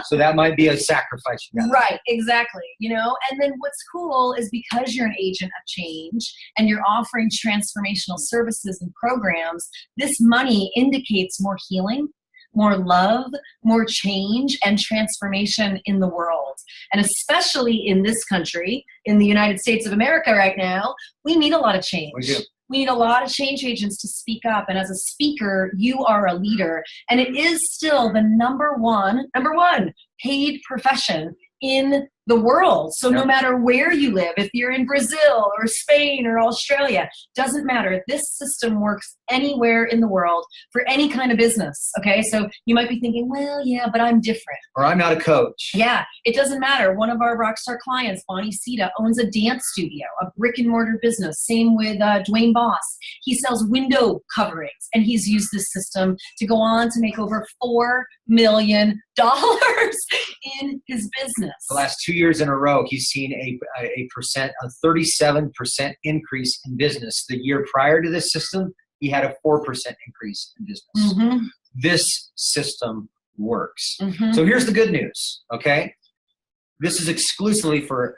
So that might be a sacrifice. Right, exactly. And then what's cool is because you're an agent of change and you're offering transformational services and programs, this money indicates more healing, more love, more change, and transformation in the world. And especially in this country, in the United States of America right now, we need a lot of change. We do. We need a lot of change agents to speak up. And as a speaker, you are a leader. And it is still the number one paid profession in the world. So no matter where you live, if you're in Brazil or Spain or Australia, doesn't matter. This system works anywhere in the world for any kind of business. Okay, so you might be thinking, well, yeah, but I'm different. Or I'm not a coach. Yeah, it doesn't matter. One of our rockstar clients, Bonnie Sita, owns a dance studio, a brick and mortar business. Same with Dwayne Boss. He sells window coverings, and he's used this system to go on to make over $4 million in his business. The last 2 years in a row, he's seen a 37% increase in business. The year prior to this system, he had a 4% increase in business. This system works. So here's the good news, okay? This is exclusively for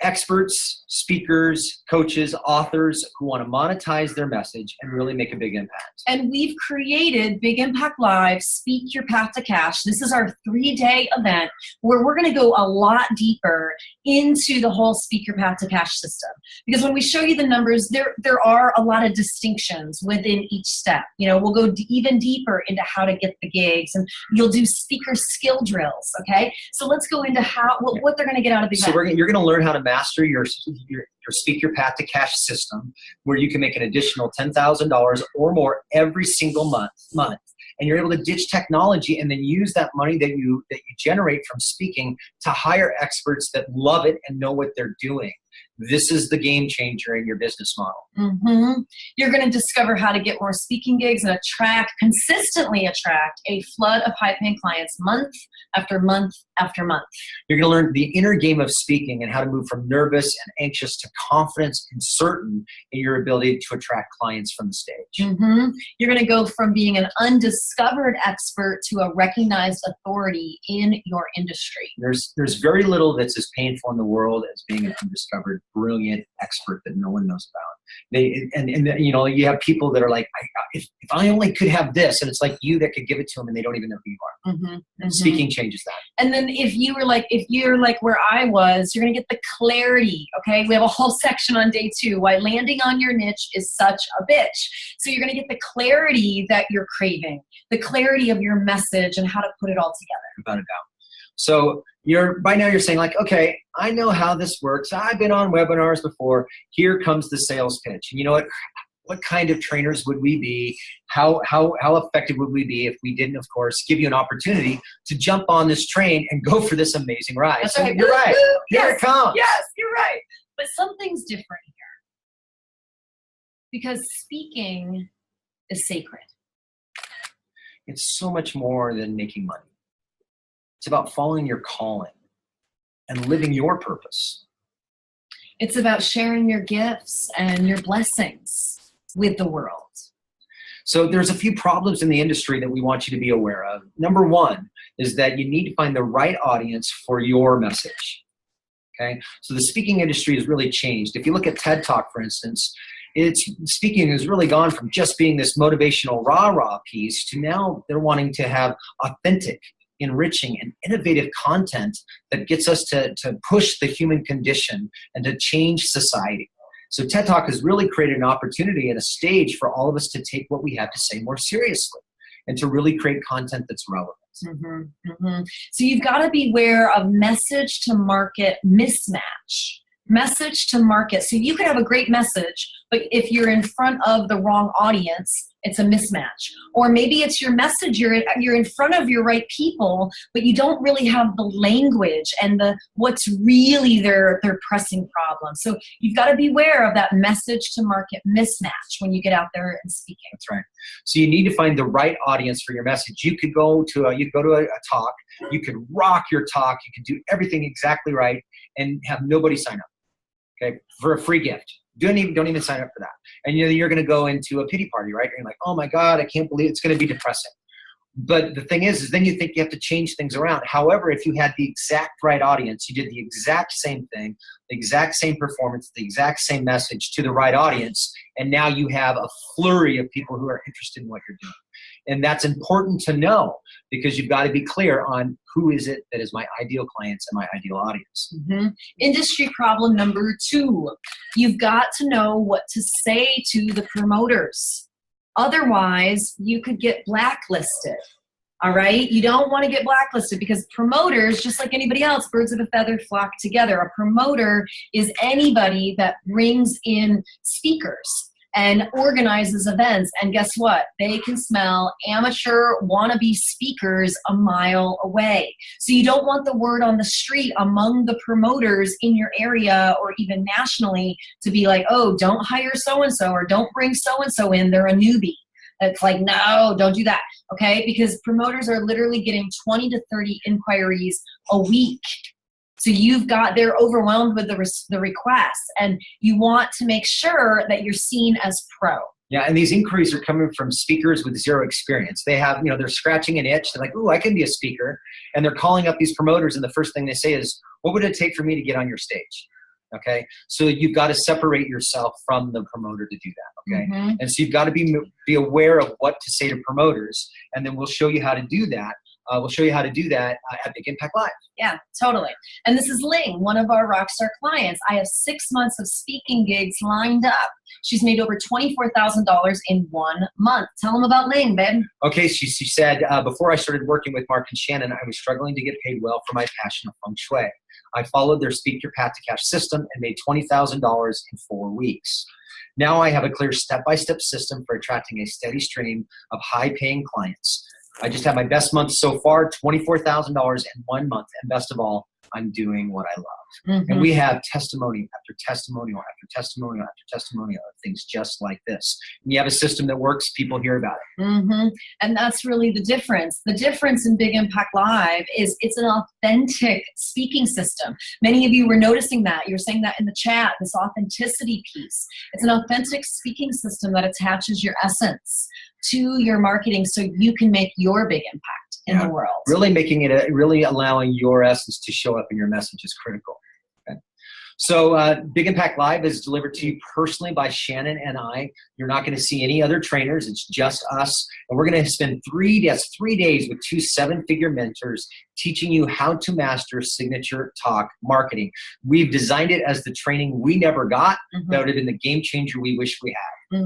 experts, speakers, coaches, authors who want to monetize their message and really make a big impact. And we've created Big Impact Live, Speak Your Path to Cash. This is our 3-day event where we're going to go a lot deeper into the whole Speak Your Path to Cash system. Because when we show you the numbers, there are a lot of distinctions within each step. We'll go even deeper into how to get the gigs, and you'll do speaker skill drills, okay? So let's go into what they're going to get out of the event. So you're going to learn how to master your Speak Your Path to Cash system, where you can make an additional $10,000 or more every single month and you're able to ditch technology and then use that money that you generate from speaking to hire experts that love it and know what they're doing. This is the game changer in your business model. You're going to discover how to get more speaking gigs and consistently attract a flood of high-paying clients month after month after month. You're going to learn the inner game of speaking and how to move from nervous and anxious to confidence and certain in your ability to attract clients from the stage. You're going to go from being an undiscovered expert to a recognized authority in your industry. There's very little that's as painful in the world as being an undiscovered, brilliant expert that no one knows about. You have people that are like, if I only could have this, and it's like you that could give it to them and they don't even know who you are. Speaking changes that. And then if you're like where I was, you're going to get the clarity. Okay. We have a whole section on day 2, why landing on your niche is such a bitch. So you're going to get the clarity that you're craving, the clarity of your message and how to put it all together. Without a doubt. So by now you're saying like, okay, I know how this works. I've been on webinars before. Here comes the sales pitch. And you know what kind of trainers would we be? How effective would we be if we didn't, of course, give you an opportunity to jump on this train and go for this amazing ride? That's so right. You're right. Here it comes. Yes, you're right. But something's different here. Because speaking is sacred. It's so much more than making money. It's about following your calling and living your purpose. It's about sharing your gifts and your blessings with the world. So there's a few problems in the industry that we want you to be aware of. Number 1 is that you need to find the right audience for your message. Okay? So the speaking industry has really changed. If you look at TED Talk, for instance, speaking has really gone from just being this motivational rah-rah piece to now they're wanting to have authentic, enriching, and innovative content that gets us to push the human condition and to change society. So TED Talk has really created an opportunity and a stage for all of us to take what we have to say more seriously and to really create content that's relevant. So you've got to beware of message to market mismatch. Message to market. So you could have a great message, but if you're in front of the wrong audience, it's a mismatch. Or maybe it's your message, you're in front of your right people, but you don't really have the language and what's really their pressing problem. So you've got to beware of that message to market mismatch when you get out there and speaking. That's right. So you need to find the right audience for your message. You could go to a talk, you could rock your talk, you could do everything exactly right and have nobody sign up. Okay, for a free gift. Don't even sign up for that. And you're going to go into a pity party, right? You're like, oh my God, I can't believe it's going to be depressing. But the thing is then you think you have to change things around. However, if you had the exact right audience, you did the exact same thing, the exact same performance, the exact same message to the right audience, and now you have a flurry of people who are interested in what you're doing. And that's important to know because you've got to be clear on who is it that is my ideal clients and my ideal audience. Industry problem number 2. You've got to know what to say to the promoters. Otherwise, you could get blacklisted. All right? You don't want to get blacklisted because promoters, just like anybody else, birds of a feather flock together. A promoter is anybody that brings in speakers and organizes events. And guess what? They can smell amateur wannabe speakers a mile away. So you don't want the word on the street among the promoters in your area or even nationally to be like, oh, don't hire so-and-so or don't bring so-and-so in. They're a newbie. It's like, no, don't do that. Okay? Because promoters are literally getting 20 to 30 inquiries a week. So they're overwhelmed with the requests, and you want to make sure that you're seen as pro. Yeah, and these inquiries are coming from speakers with zero experience. They have, they're scratching an itch. They're like, ooh, I can be a speaker. And they're calling up these promoters, and the first thing they say is, what would it take for me to get on your stage? Okay, so you've got to separate yourself from the promoter to do that. Okay, and so you've got to be aware of what to say to promoters, and then we'll show you how to do that. We'll show you how to do that at Big Impact Live. Yeah, totally. And this is Ling, one of our rockstar clients. I have 6 months of speaking gigs lined up. She's made over $24,000 in 1 month. Tell them about Ling, babe. Okay, she said, before I started working with Mark and Shannon, I was struggling to get paid well for my passion of feng shui. I followed their Speak Your Path to Cash system and made $20,000 in 4 weeks. Now I have a clear step-by-step system for attracting a steady stream of high-paying clients. I just had my best month so far, $24,000 in 1 month. And best of all, I'm doing what I love. And we have testimonial after testimonial after testimonial after testimonial of things just like this. And you have a system that works, people hear about it. And that's really the difference. The difference in Big Impact Live is it's an authentic speaking system. Many of you were noticing that. You were saying that in the chat, this authenticity piece. It's an authentic speaking system that attaches your essence to your marketing so you can make your big impact in the world. Really making it, really allowing your essence to show up in your message is critical. Okay? So Big Impact Live is delivered to you personally by Shannon and I. You're not going to see any other trainers. It's just us. And we're going to spend 3 days with 2 7-figure mentors teaching you how to master signature talk marketing. We've designed it as the training we never got. That would have been the game changer we wish we had.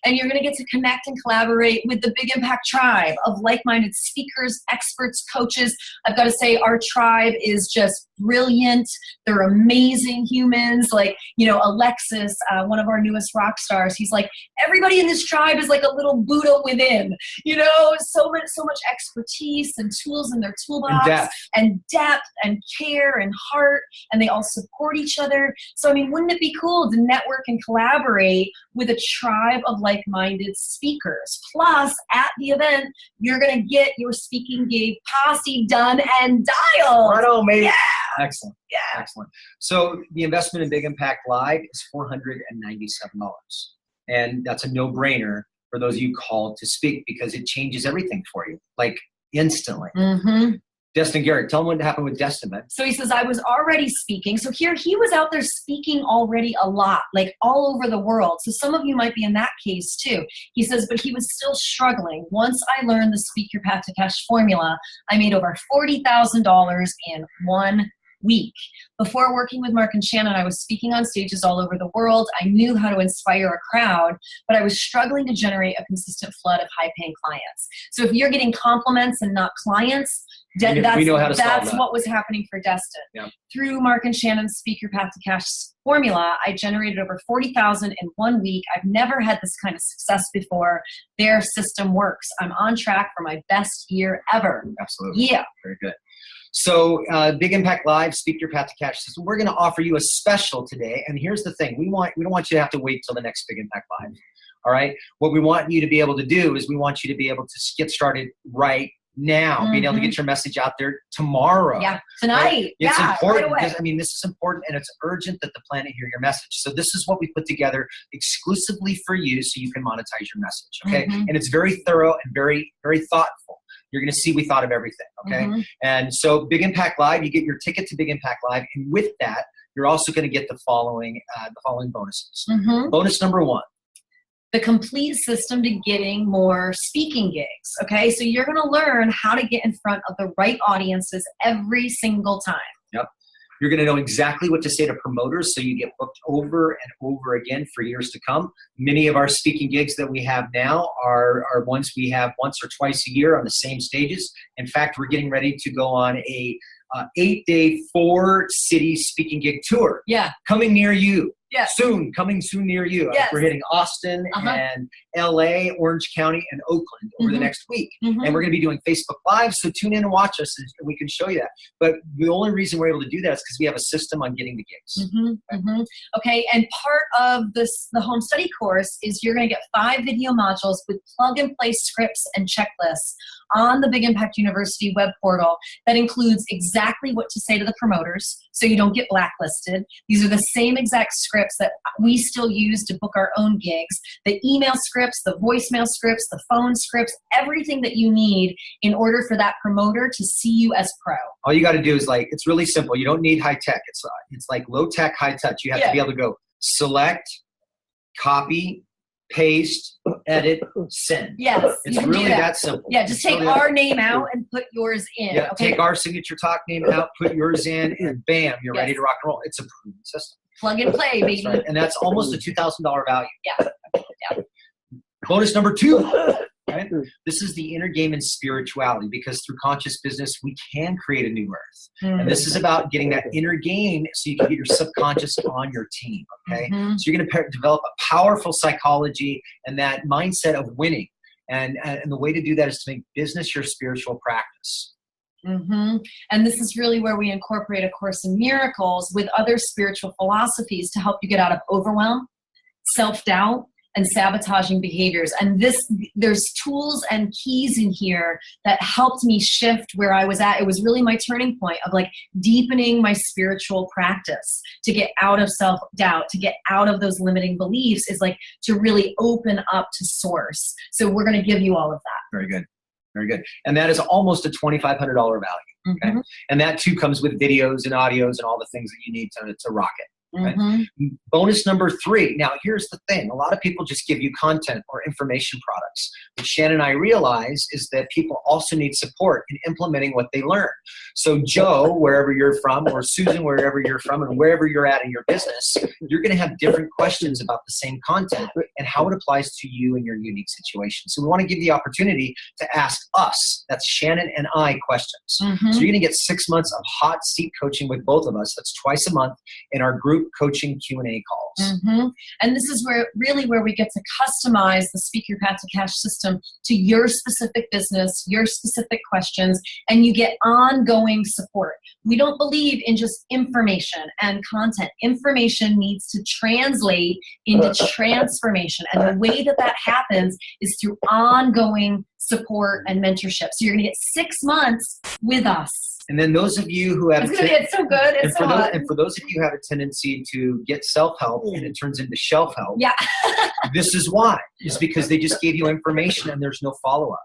And you're going to get to connect and collaborate with the Big Impact tribe of like-minded speakers, experts, coaches. I've got to say our tribe is just brilliant. They're amazing humans. Like, you know, Alexis, one of our newest rock stars, he's like, everybody in this tribe is like a little Buddha within, you know, so much expertise and tools in their toolbox and depth and care and heart, and they all support each other. So, I mean, wouldn't it be cool to network and collaborate with a tribe of like-minded speakers? Plus, at the event, you're going to get your speaking gig posse done and dialed. Right on, mate. Yeah. Excellent. Yeah. Excellent. So the investment in Big Impact Live is $497. And that's a no-brainer for those of you called to speak because it changes everything for you, like instantly. Destin Garrett, tell him what happened with Destin, man. So he says, I was already speaking. So here he was out there speaking already a lot, like all over the world. So some of you might be in that case too. He says, but he was still struggling. Once I learned the Speak Your Path to Cash formula, I made over $40,000 in 1 week. Before working with Mark and Shannon, I was speaking on stages all over the world. I knew how to inspire a crowd, but I was struggling to generate a consistent flood of high-paying clients. So if you're getting compliments and not clients, that's what was happening for Destin. Through Mark and Shannon's Speak Your Path to Cash formula, I generated over $40,000 in 1 week. I've never had this kind of success before. Their system works. I'm on track for my best year ever. Absolutely. Yeah. Very good. So Big Impact Live, Speak Your Path to Cash system. We're going to offer you a special today. And here's the thing. We don't want you to have to wait till the next Big Impact Live. All right. What we want you to be able to do is we want you to be able to get started right now, being able to get your message out there tomorrow. Yeah, tonight. Right? It's important right because, I mean, this is important and it's urgent that the planet hear your message. So this is what we put together exclusively for you so you can monetize your message, okay? And it's very thorough and very, very thoughtful. You're going to see we thought of everything, okay? And so Big Impact Live, you get your ticket to Big Impact Live, and with that, you're also going to get the following bonuses. Bonus number 1. The complete system to getting more speaking gigs, okay? So you're going to learn how to get in front of the right audiences every single time. Yep. You're going to know exactly what to say to promoters so you get booked over and over again for years to come. Many of our speaking gigs that we have now are ones we have once or twice a year on the same stages. In fact, we're getting ready to go on a 8-day 4-city speaking gig tour. Coming near you. Coming soon near you. We're hitting Austin and LA, Orange County, and Oakland over the next week. And we're going to be doing Facebook Live, so tune in and watch us and we can show you that. But the only reason we're able to do that is because we have a system on getting the gigs. Okay, and part of the home study course is you're going to get 5 video modules with plug-and-play scripts and checklists on the Big Impact University web portal that includes exactly what to say to the promoters so you don't get blacklisted. These are the same exact scripts that we still use to book our own gigs. The email scripts, the voicemail scripts, the phone scripts, everything that you need in order for that promoter to see you as pro. All you got to do is it's really simple. You don't need high tech. It's like low tech, high touch. You have to be able to go select, copy, paste, edit, send. It's really that simple. Just take our name out and put yours in. Take our signature talk name out, put yours in, and bam, you're ready to rock and roll. It's a proven system. Plug and play, baby. That's right. And that's almost a $2,000 value. Bonus number 2. Right? This is the inner game in spirituality, because through conscious business, we can create a new earth. And this is about getting that inner game so you can get your subconscious on your team, okay? So you're going to develop a powerful psychology and that mindset of winning. And the way to do that is to make business your spiritual practice. And this is really where we incorporate A Course in Miracles with other spiritual philosophies to help you get out of overwhelm, self-doubt, and sabotaging behaviors. And there's tools and keys in here that helped me shift where I was at. It was really my turning point of like deepening my spiritual practice to get out of self-doubt, to get out of those limiting beliefs, is like to really open up to source. So we're going to give you all of that. Very good. Very good. And that is almost a $2,500 value. Okay? And that too comes with videos and audios and all the things that you need to rock it. Right? Bonus number 3. Now, here's the thing. A lot of people just give you content or information products. What Shannon and I realize is that people also need support in implementing what they learn. So Joe, wherever you're from, or Susan, wherever you're from, and wherever you're at in your business, you're going to have different questions about the same content and how it applies to you and your unique situation. So we want to give you the opportunity to ask us, that's Shannon and I, questions. So you're going to get 6 months of hot seat coaching with both of us. That's twice a month in our group coaching Q&A calls. And this is where we get to customize the Speak Your Path to Cash system to your specific business, your specific questions, and you get ongoing support. We don't believe in just information and content. Information needs to translate into transformation. And the way that happens is through ongoing support and mentorship. So you're going to get 6 months with us. And then those of you who have it's so good. It's so hot. And for those of you who have a tendency to get self-help and it turns into shelf-help, this is why. It's because they just gave you information and there's no follow-up.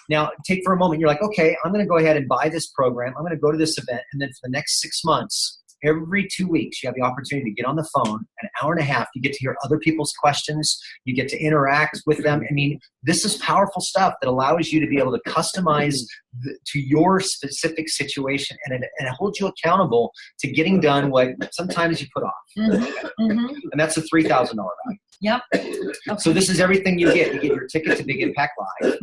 Now, take for a moment, you're like, okay, I'm going to go ahead and buy this program. I'm going to go to this event. And then for the next 6 months, every 2 weeks, you have the opportunity to get on the phone, an hour and a half. You get to hear other people's questions. You get to interact with them. I mean, this is powerful stuff that allows you to be able to customize to your specific situation, and it holds you accountable to getting done what sometimes you put off. And that's a $3,000 value. Yep. So this is everything you get. You get your ticket to Big Impact Live.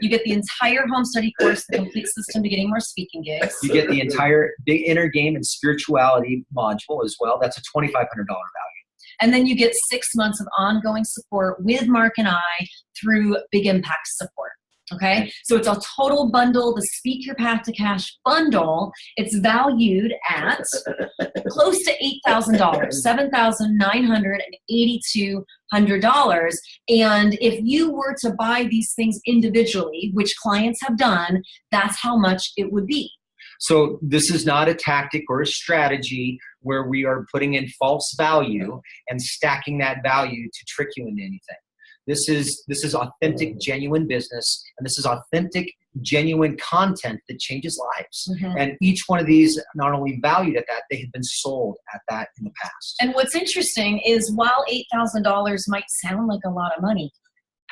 You get the entire home study course, the complete system to getting more speaking gigs. You get the entire Big Inner Game and Spirituality module as well. That's a $2,500 value. And then you get 6 months of ongoing support with Mark and I through Big Impact support. Okay, so it's a total bundle, the Speak Your Path to Cash bundle. It's valued at close to $8,000, $7,982. And if you were to buy these things individually, which clients have done, that's how much it would be. So this is not a tactic or a strategy where we are putting in false value and stacking that value to trick you into anything. This is authentic, genuine business, and this is authentic, genuine content that changes lives. And each one of these not only valued at that, they have been sold at that in the past. And what's interesting is while $8,000 might sound like a lot of money,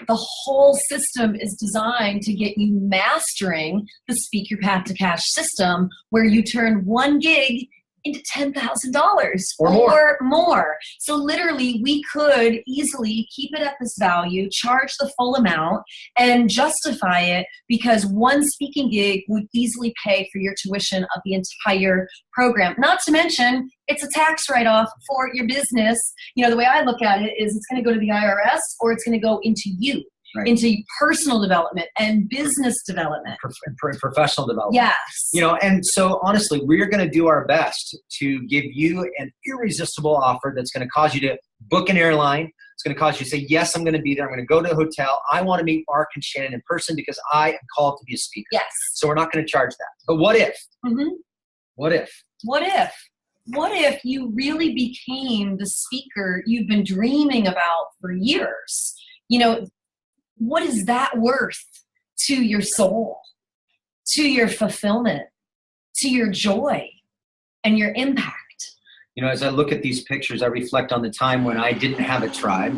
the whole system is designed to get you mastering the Speak Your Path to Cash system, where you turn 1 gig into $10,000 or more. So literally we could easily keep it at this value, charge the full amount, and justify it because 1 speaking gig would easily pay for your tuition of the entire program. Not to mention, it's a tax write-off for your business. You know, the way I look at it is it's going to go to the IRS or it's going to go into you. Into personal development and business development. Professional development. Yes. You know, and so honestly, we're going to do our best to give you an irresistible offer that's going to cause you to book an airline. It's going to cause you to say, yes, I'm going to be there. I'm going to go to a hotel. I want to meet Mark and Shannon in person because I am called to be a speaker. Yes. So we're not going to charge that. But what if? What if? What if? What if you really became the speaker you've been dreaming about for years? You know, what is that worth to your soul, to your fulfillment, to your joy, and your impact? You know, as I look at these pictures, I reflect on the time when I didn't have a tribe.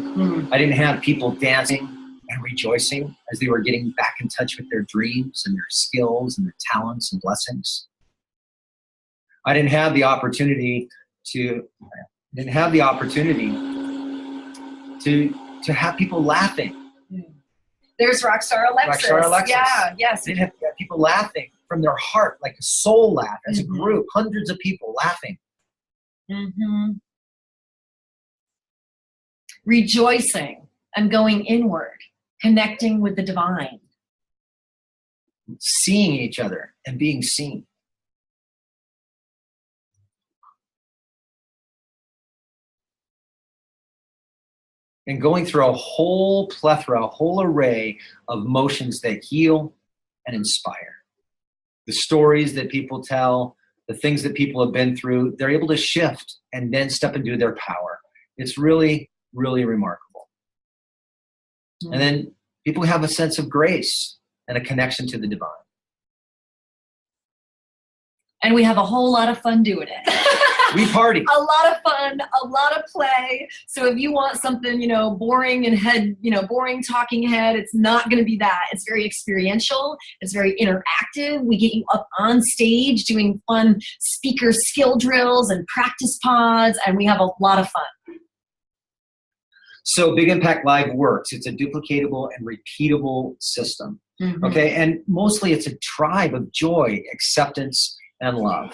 I didn't have people dancing and rejoicing as they were getting back in touch with their dreams and their skills and their talents and blessings. I didn't have the opportunity to have people laughing. There's Rockstar Alexis. Rockstar Alexis. Yeah, yes. They'd have people laughing from their heart, like a soul laugh as a group, hundreds of people laughing. Rejoicing and going inward, connecting with the divine. Seeing each other and being seen. And going through a whole plethora, a whole array of emotions that heal and inspire. The stories that people tell, the things that people have been through, they're able to shift and then step into their power. It's really, really remarkable. And then people have a sense of grace and a connection to the divine. And we have a whole lot of fun doing it. We party. A lot of fun, a lot of play. So if you want something, boring and boring talking head, it's not going to be that. It's very experiential. It's very interactive. We get you up on stage doing fun speaker skill drills and practice pods, and we have a lot of fun. So Big Impact Live works. It's a duplicatable and repeatable system. Okay, and mostly it's a tribe of joy, acceptance, and love.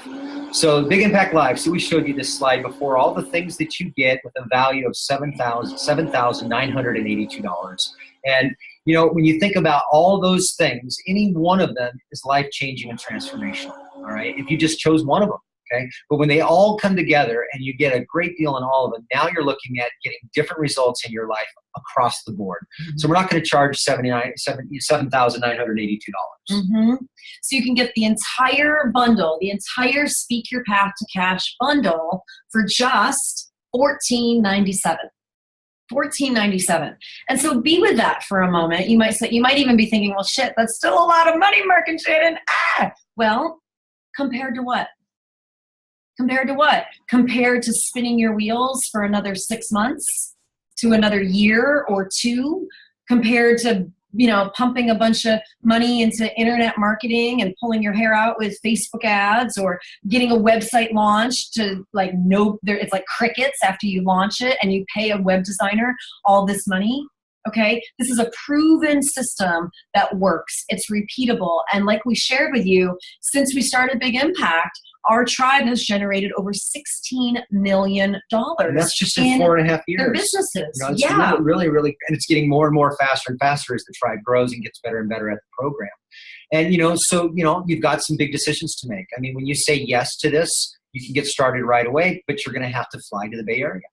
So Big Impact Live, so we showed you this slide before, all the things that you get with a value of $7,982. And when you think about all those things, any one of them is life-changing and transformational, all right? If you just chose one of them, okay? But when they all come together and you get a great deal on all of them, now you're looking at getting different results in your life across the board. So we're not going to charge $7,982. So you can get the entire bundle, the entire Speak Your Path to Cash bundle for just $14.97. $14.97. And so be with that for a moment. You might even be thinking, well, shit, that's still a lot of money, Mark and Shannon. Well, compared to what? Compared to what? Compared to spinning your wheels for another 6 months, to another year or two, compared to pumping a bunch of money into internet marketing and pulling your hair out with Facebook ads, or getting a website launched to it's like crickets after you launch it and you pay a web designer all this money. Okay, this is a proven system that works. It's repeatable. And like we shared with you, since we started Big Impact, our tribe has generated over $16 million. And that's just in 4.5 years. Their businesses. It's really, really, and it's getting more and more faster and faster as the tribe grows and gets better and better at the program. And, you've got some big decisions to make. I mean, when you say yes to this, you can get started right away, but you're going to have to fly to the Bay Area.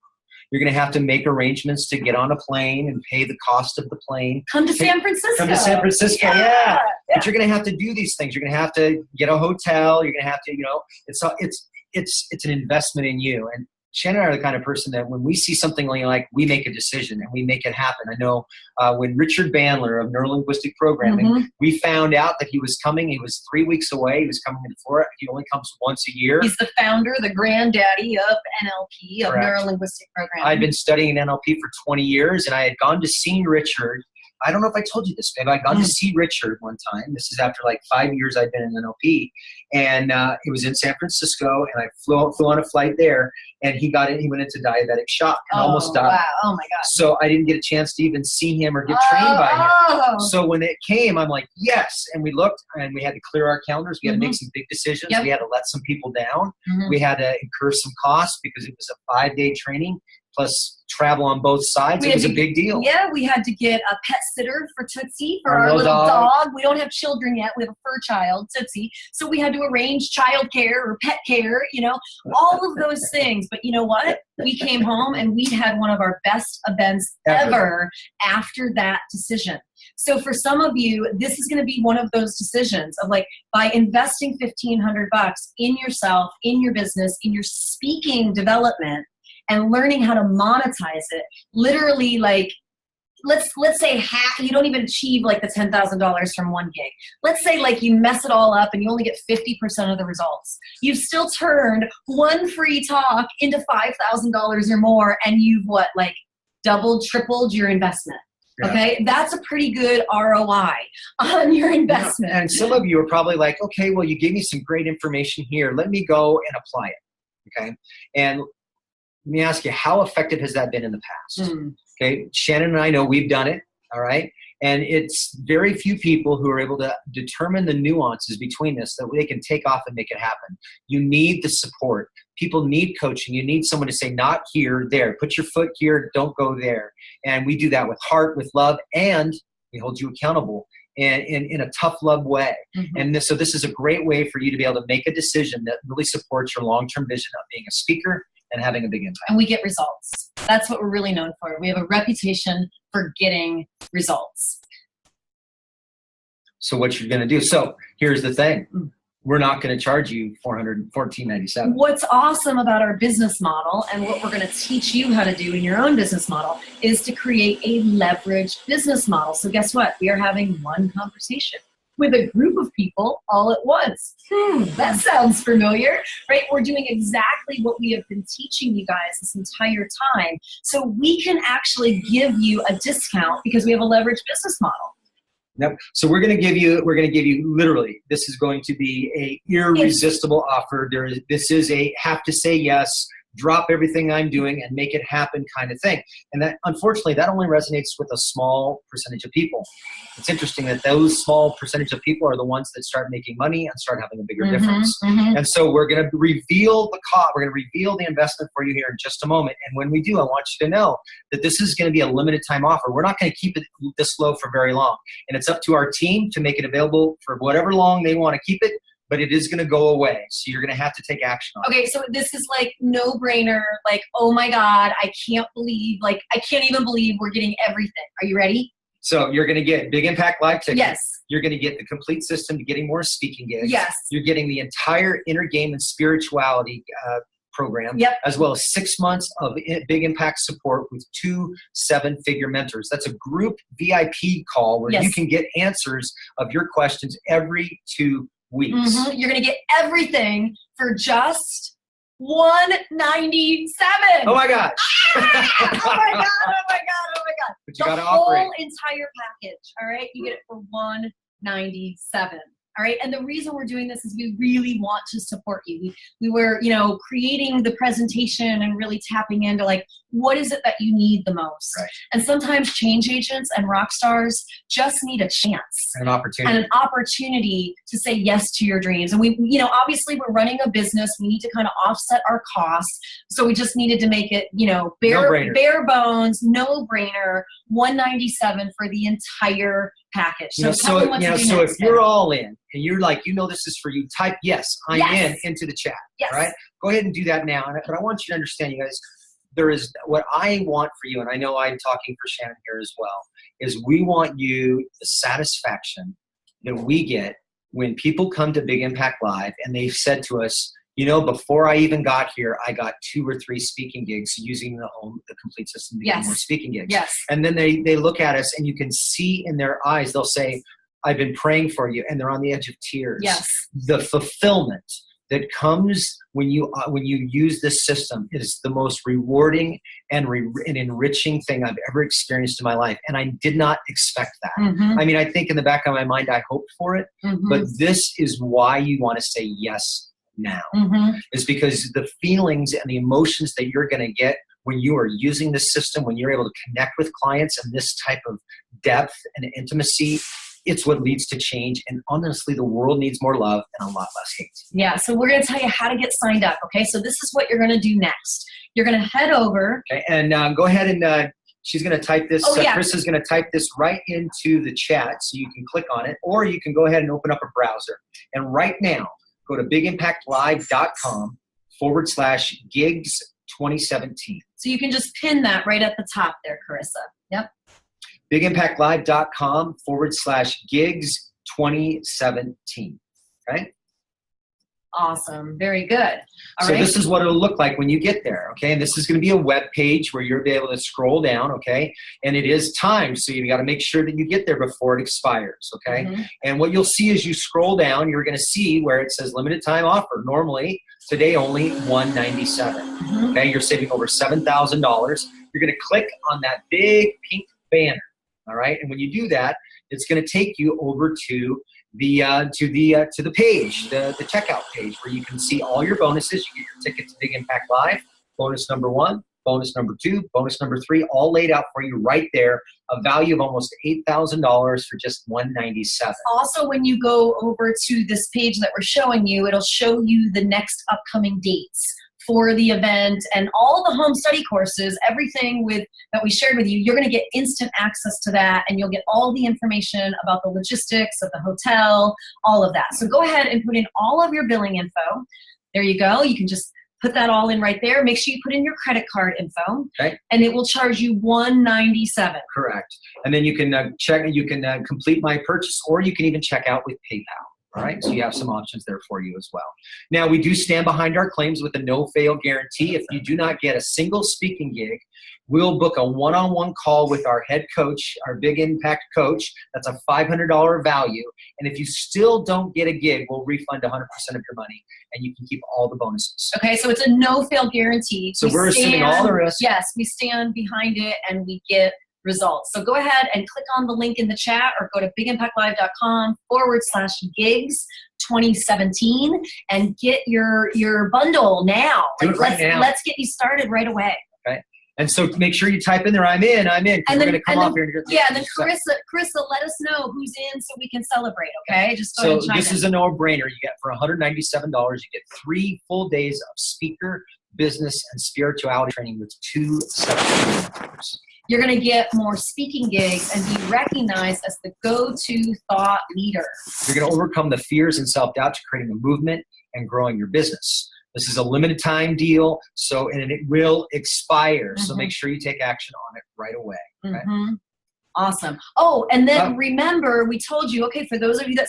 You're going to have to make arrangements to get on a plane and pay the cost of the plane. Come to San Francisco. Come to San Francisco, yeah. But you're going to have to do these things. You're going to have to get a hotel. You're going to have to, it's an investment in you. And Shannon and I are the kind of person that when we see something like, we make a decision and we make it happen. I know when Richard Bandler of Neurolinguistic Programming, we found out that he was coming. He was 3 weeks away. He was coming to Florida. He only comes once a year. He's the founder, the granddaddy of NLP, of Neurolinguistic Programming. I'd been studying NLP for 20 years, and I had gone to see Richard. I don't know if I told you this, babe. I'd gone to see Richard one time. This is after 5 years I'd been in NLP. And it was in San Francisco, and I flew on a flight there, and he went into diabetic shock and almost died. Wow. Oh, my God. So I didn't get a chance to even see him or get trained by him. So when it came, I'm like, yes. And we looked, and we had to clear our calendars. We had to make some big decisions. We had to let some people down. We had to incur some costs because it was a 5-day training, plus travel on both sides. It was a big deal. Yeah, we had to get a pet sitter for Tootsie, for our little dog. We don't have children yet. We have a fur child, Tootsie. So we had to arrange child care or pet care, all of those things. But you know what? We came home and we had one of our best events ever after that decision. So for some of you, this is going to be one of those decisions of by investing $1,500 in yourself, in your business, in your speaking development, and learning how to monetize it. Literally, let's say half, you don't even achieve the $10,000 from one gig. Let's say you mess it all up and you only get 50% of the results. You've still turned one free talk into $5,000 or more, and you've doubled, tripled your investment. Yeah. Okay, that's a pretty good ROI on your investment. And some of you are probably okay, well, you gave me some great information here. Let me go and apply it. Okay, and let me ask you, how effective has that been in the past? Okay, Shannon and I know we've done it, all right? And it's very few people who are able to determine the nuances between this that they can take off and make it happen. You need the support. People need coaching. You need someone to say, not here, there. Put your foot here, don't go there. And we do that with heart, with love, and we hold you accountable and in a tough love way. And so this is a great way for you to be able to make a decision that really supports your long-term vision of being a speaker and having a big impact. And we get results. That's what we're really known for. We have a reputation for getting results. So what you're going to do. So here's the thing. We're not going to charge you $414.97. What's awesome about our business model and what we're going to teach you how to do in your own business model is to create a leveraged business model. So guess what? We are having one conversation with a group of people all at once. That sounds familiar, right? We're doing exactly what we have been teaching you guys this entire time. So we can actually give you a discount because we have a leveraged business model. Yep. So we're going to give you literally, this is going to be a irresistible offer. This is a have to say yes, drop everything I'm doing and make it happen kind of thing. And that, unfortunately, that only resonates with a small percentage of people. It's interesting that those small percentage of people are the ones that start making money and start having a bigger difference. And so we're going to reveal the cost. We're going to reveal the investment for you here in just a moment. And when we do, I want you to know that this is going to be a limited time offer. We're not going to keep it this low for very long. And it's up to our team to make it available for whatever long they want to keep it. But it is going to go away. So you're going to have to take action on it. Okay, so this is like no brainer. Like, oh my God, I can't even believe we're getting everything. Are you ready? So you're going to get Big Impact Live tickets. Yes. You're going to get the complete system to getting more speaking gigs. Yes. You're getting the entire inner game and spirituality program, as well as 6 months of big impact support with 2 7-figure mentors. That's a group VIP call where you can get answers of your questions every 2 weeks. You're going to get everything for just $197. Oh my God. Oh my God. Oh my God. Oh my God. But you got to offer the whole entire package. All right. You get it for $197. All right. And the reason we're doing this is we really want to support you. We were, creating the presentation and really tapping into like, what is it that you need the most? Right. And sometimes change agents and rock stars just need a chance. And an opportunity to say yes to your dreams. And we, obviously we're running a business. We need to kind of offset our costs. So we just needed to make it, bare bones, no brainer, $197 for the entire package. So if you're all in and you're like, this is for you, type yes, I'm in into the chat. Yes. All right. Go ahead and do that now. But I want you to understand, you guys, there is what I want for you, and I know I'm talking for Shannon here as well, is we want you the satisfaction that we get when people come to Big Impact Live and they've said to us, before I even got here, I got 2 or 3 speaking gigs using the complete system to get more speaking gigs. Yes. And then they look at us and you can see in their eyes, they'll say, I've been praying for you, and they're on the edge of tears. Yes. The fulfillment that comes when you use this system is the most rewarding and enriching thing I've ever experienced in my life. And I did not expect that. I mean, I think in the back of my mind, I hoped for it, but this is why you want to say yes now. Is because the feelings and the emotions that you're going to get when you are using this system, when you're able to connect with clients and this type of depth and intimacy, it's what leads to change. And honestly, the world needs more love and a lot less hate. Yeah, so we're going to tell you how to get signed up, okay? So this is what you're going to do next. You're going to head over. Okay, and go ahead and she's going to type this. Chris is going to type this right into the chat so you can click on it, or you can go ahead and open up a browser. And right now, go to bigimpactlive.com/gigs 2017. So you can just pin that right at the top there, Carissa. Yep. bigimpactlive.com/gigs 2017. Okay. Awesome. Very good. So this is what it'll look like when you get there. Okay. And this is going to be a web page where you'll be able to scroll down. Okay. And it is timed. So you got to make sure that you get there before it expires. Okay. And what you'll see as you scroll down, you're going to see where it says limited time offer. Normally today, only $197. Okay. You're saving over $7,000. You're going to click on that big pink banner. All right. And when you do that, it's going to take you over to the page, the checkout page, where you can see all your bonuses. You get your ticket to Big Impact Live, bonus number 1, bonus number 2, bonus number 3, all laid out for you right there. A value of almost $8,000 for just $197. Also, when you go over to this page that we're showing you, it'll show you the next upcoming dates for the event and all the home study courses, everything that we shared with you. You're going to get instant access to that, and you'll get all the information about the logistics of the hotel, all of that. So go ahead and put in all of your billing info. There you go. You can just put that all in right there. Make sure you put in your credit card info, okay, and it will charge you $197. Correct. And then you can complete my purchase, or you can even check out with PayPal. All right, so you have some options there for you as well. Now, we do stand behind our claims with a no-fail guarantee. If you do not get a single speaking gig, we'll book a one-on-one call with our head coach, our big impact coach. That's a $500 value. And if you still don't get a gig, we'll refund 100% of your money, and you can keep all the bonuses. Okay, so it's a no-fail guarantee. So we're assuming all the risk. Yes, we stand behind it, and we get results. So go ahead and click on the link in the chat, or go to bigimpactlive.com/gigs 2017 and get your bundle now. Do it right now. Let's get you started right away. Okay. And so make sure you type in there, I'm in, because we're going to come off here. Yeah, and then Carissa, let us know who's in so we can celebrate, okay? Just go ahead and chime in. This is a no-brainer. You get for $197, you get 3 full days of speaker, business, and spirituality training with 2 separate. You're going to get more speaking gigs and be recognized as the go-to thought leader. You're going to overcome the fears and self-doubt to creating a movement and growing your business. This is a limited time deal, and it will expire. So make sure you take action on it right away. Okay? Awesome. Oh, and then remember, we told you, okay, for those of you that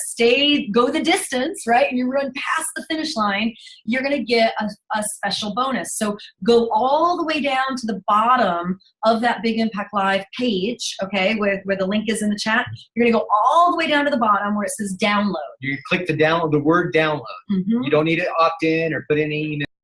go the distance, right, and you run past the finish line, you're going to get a special bonus. So go all the way down to the bottom of that Big Impact Live page, okay, where the link is in the chat. You're going to go all the way down to the bottom where it says download. You click the word download. You don't need to opt in or put any email.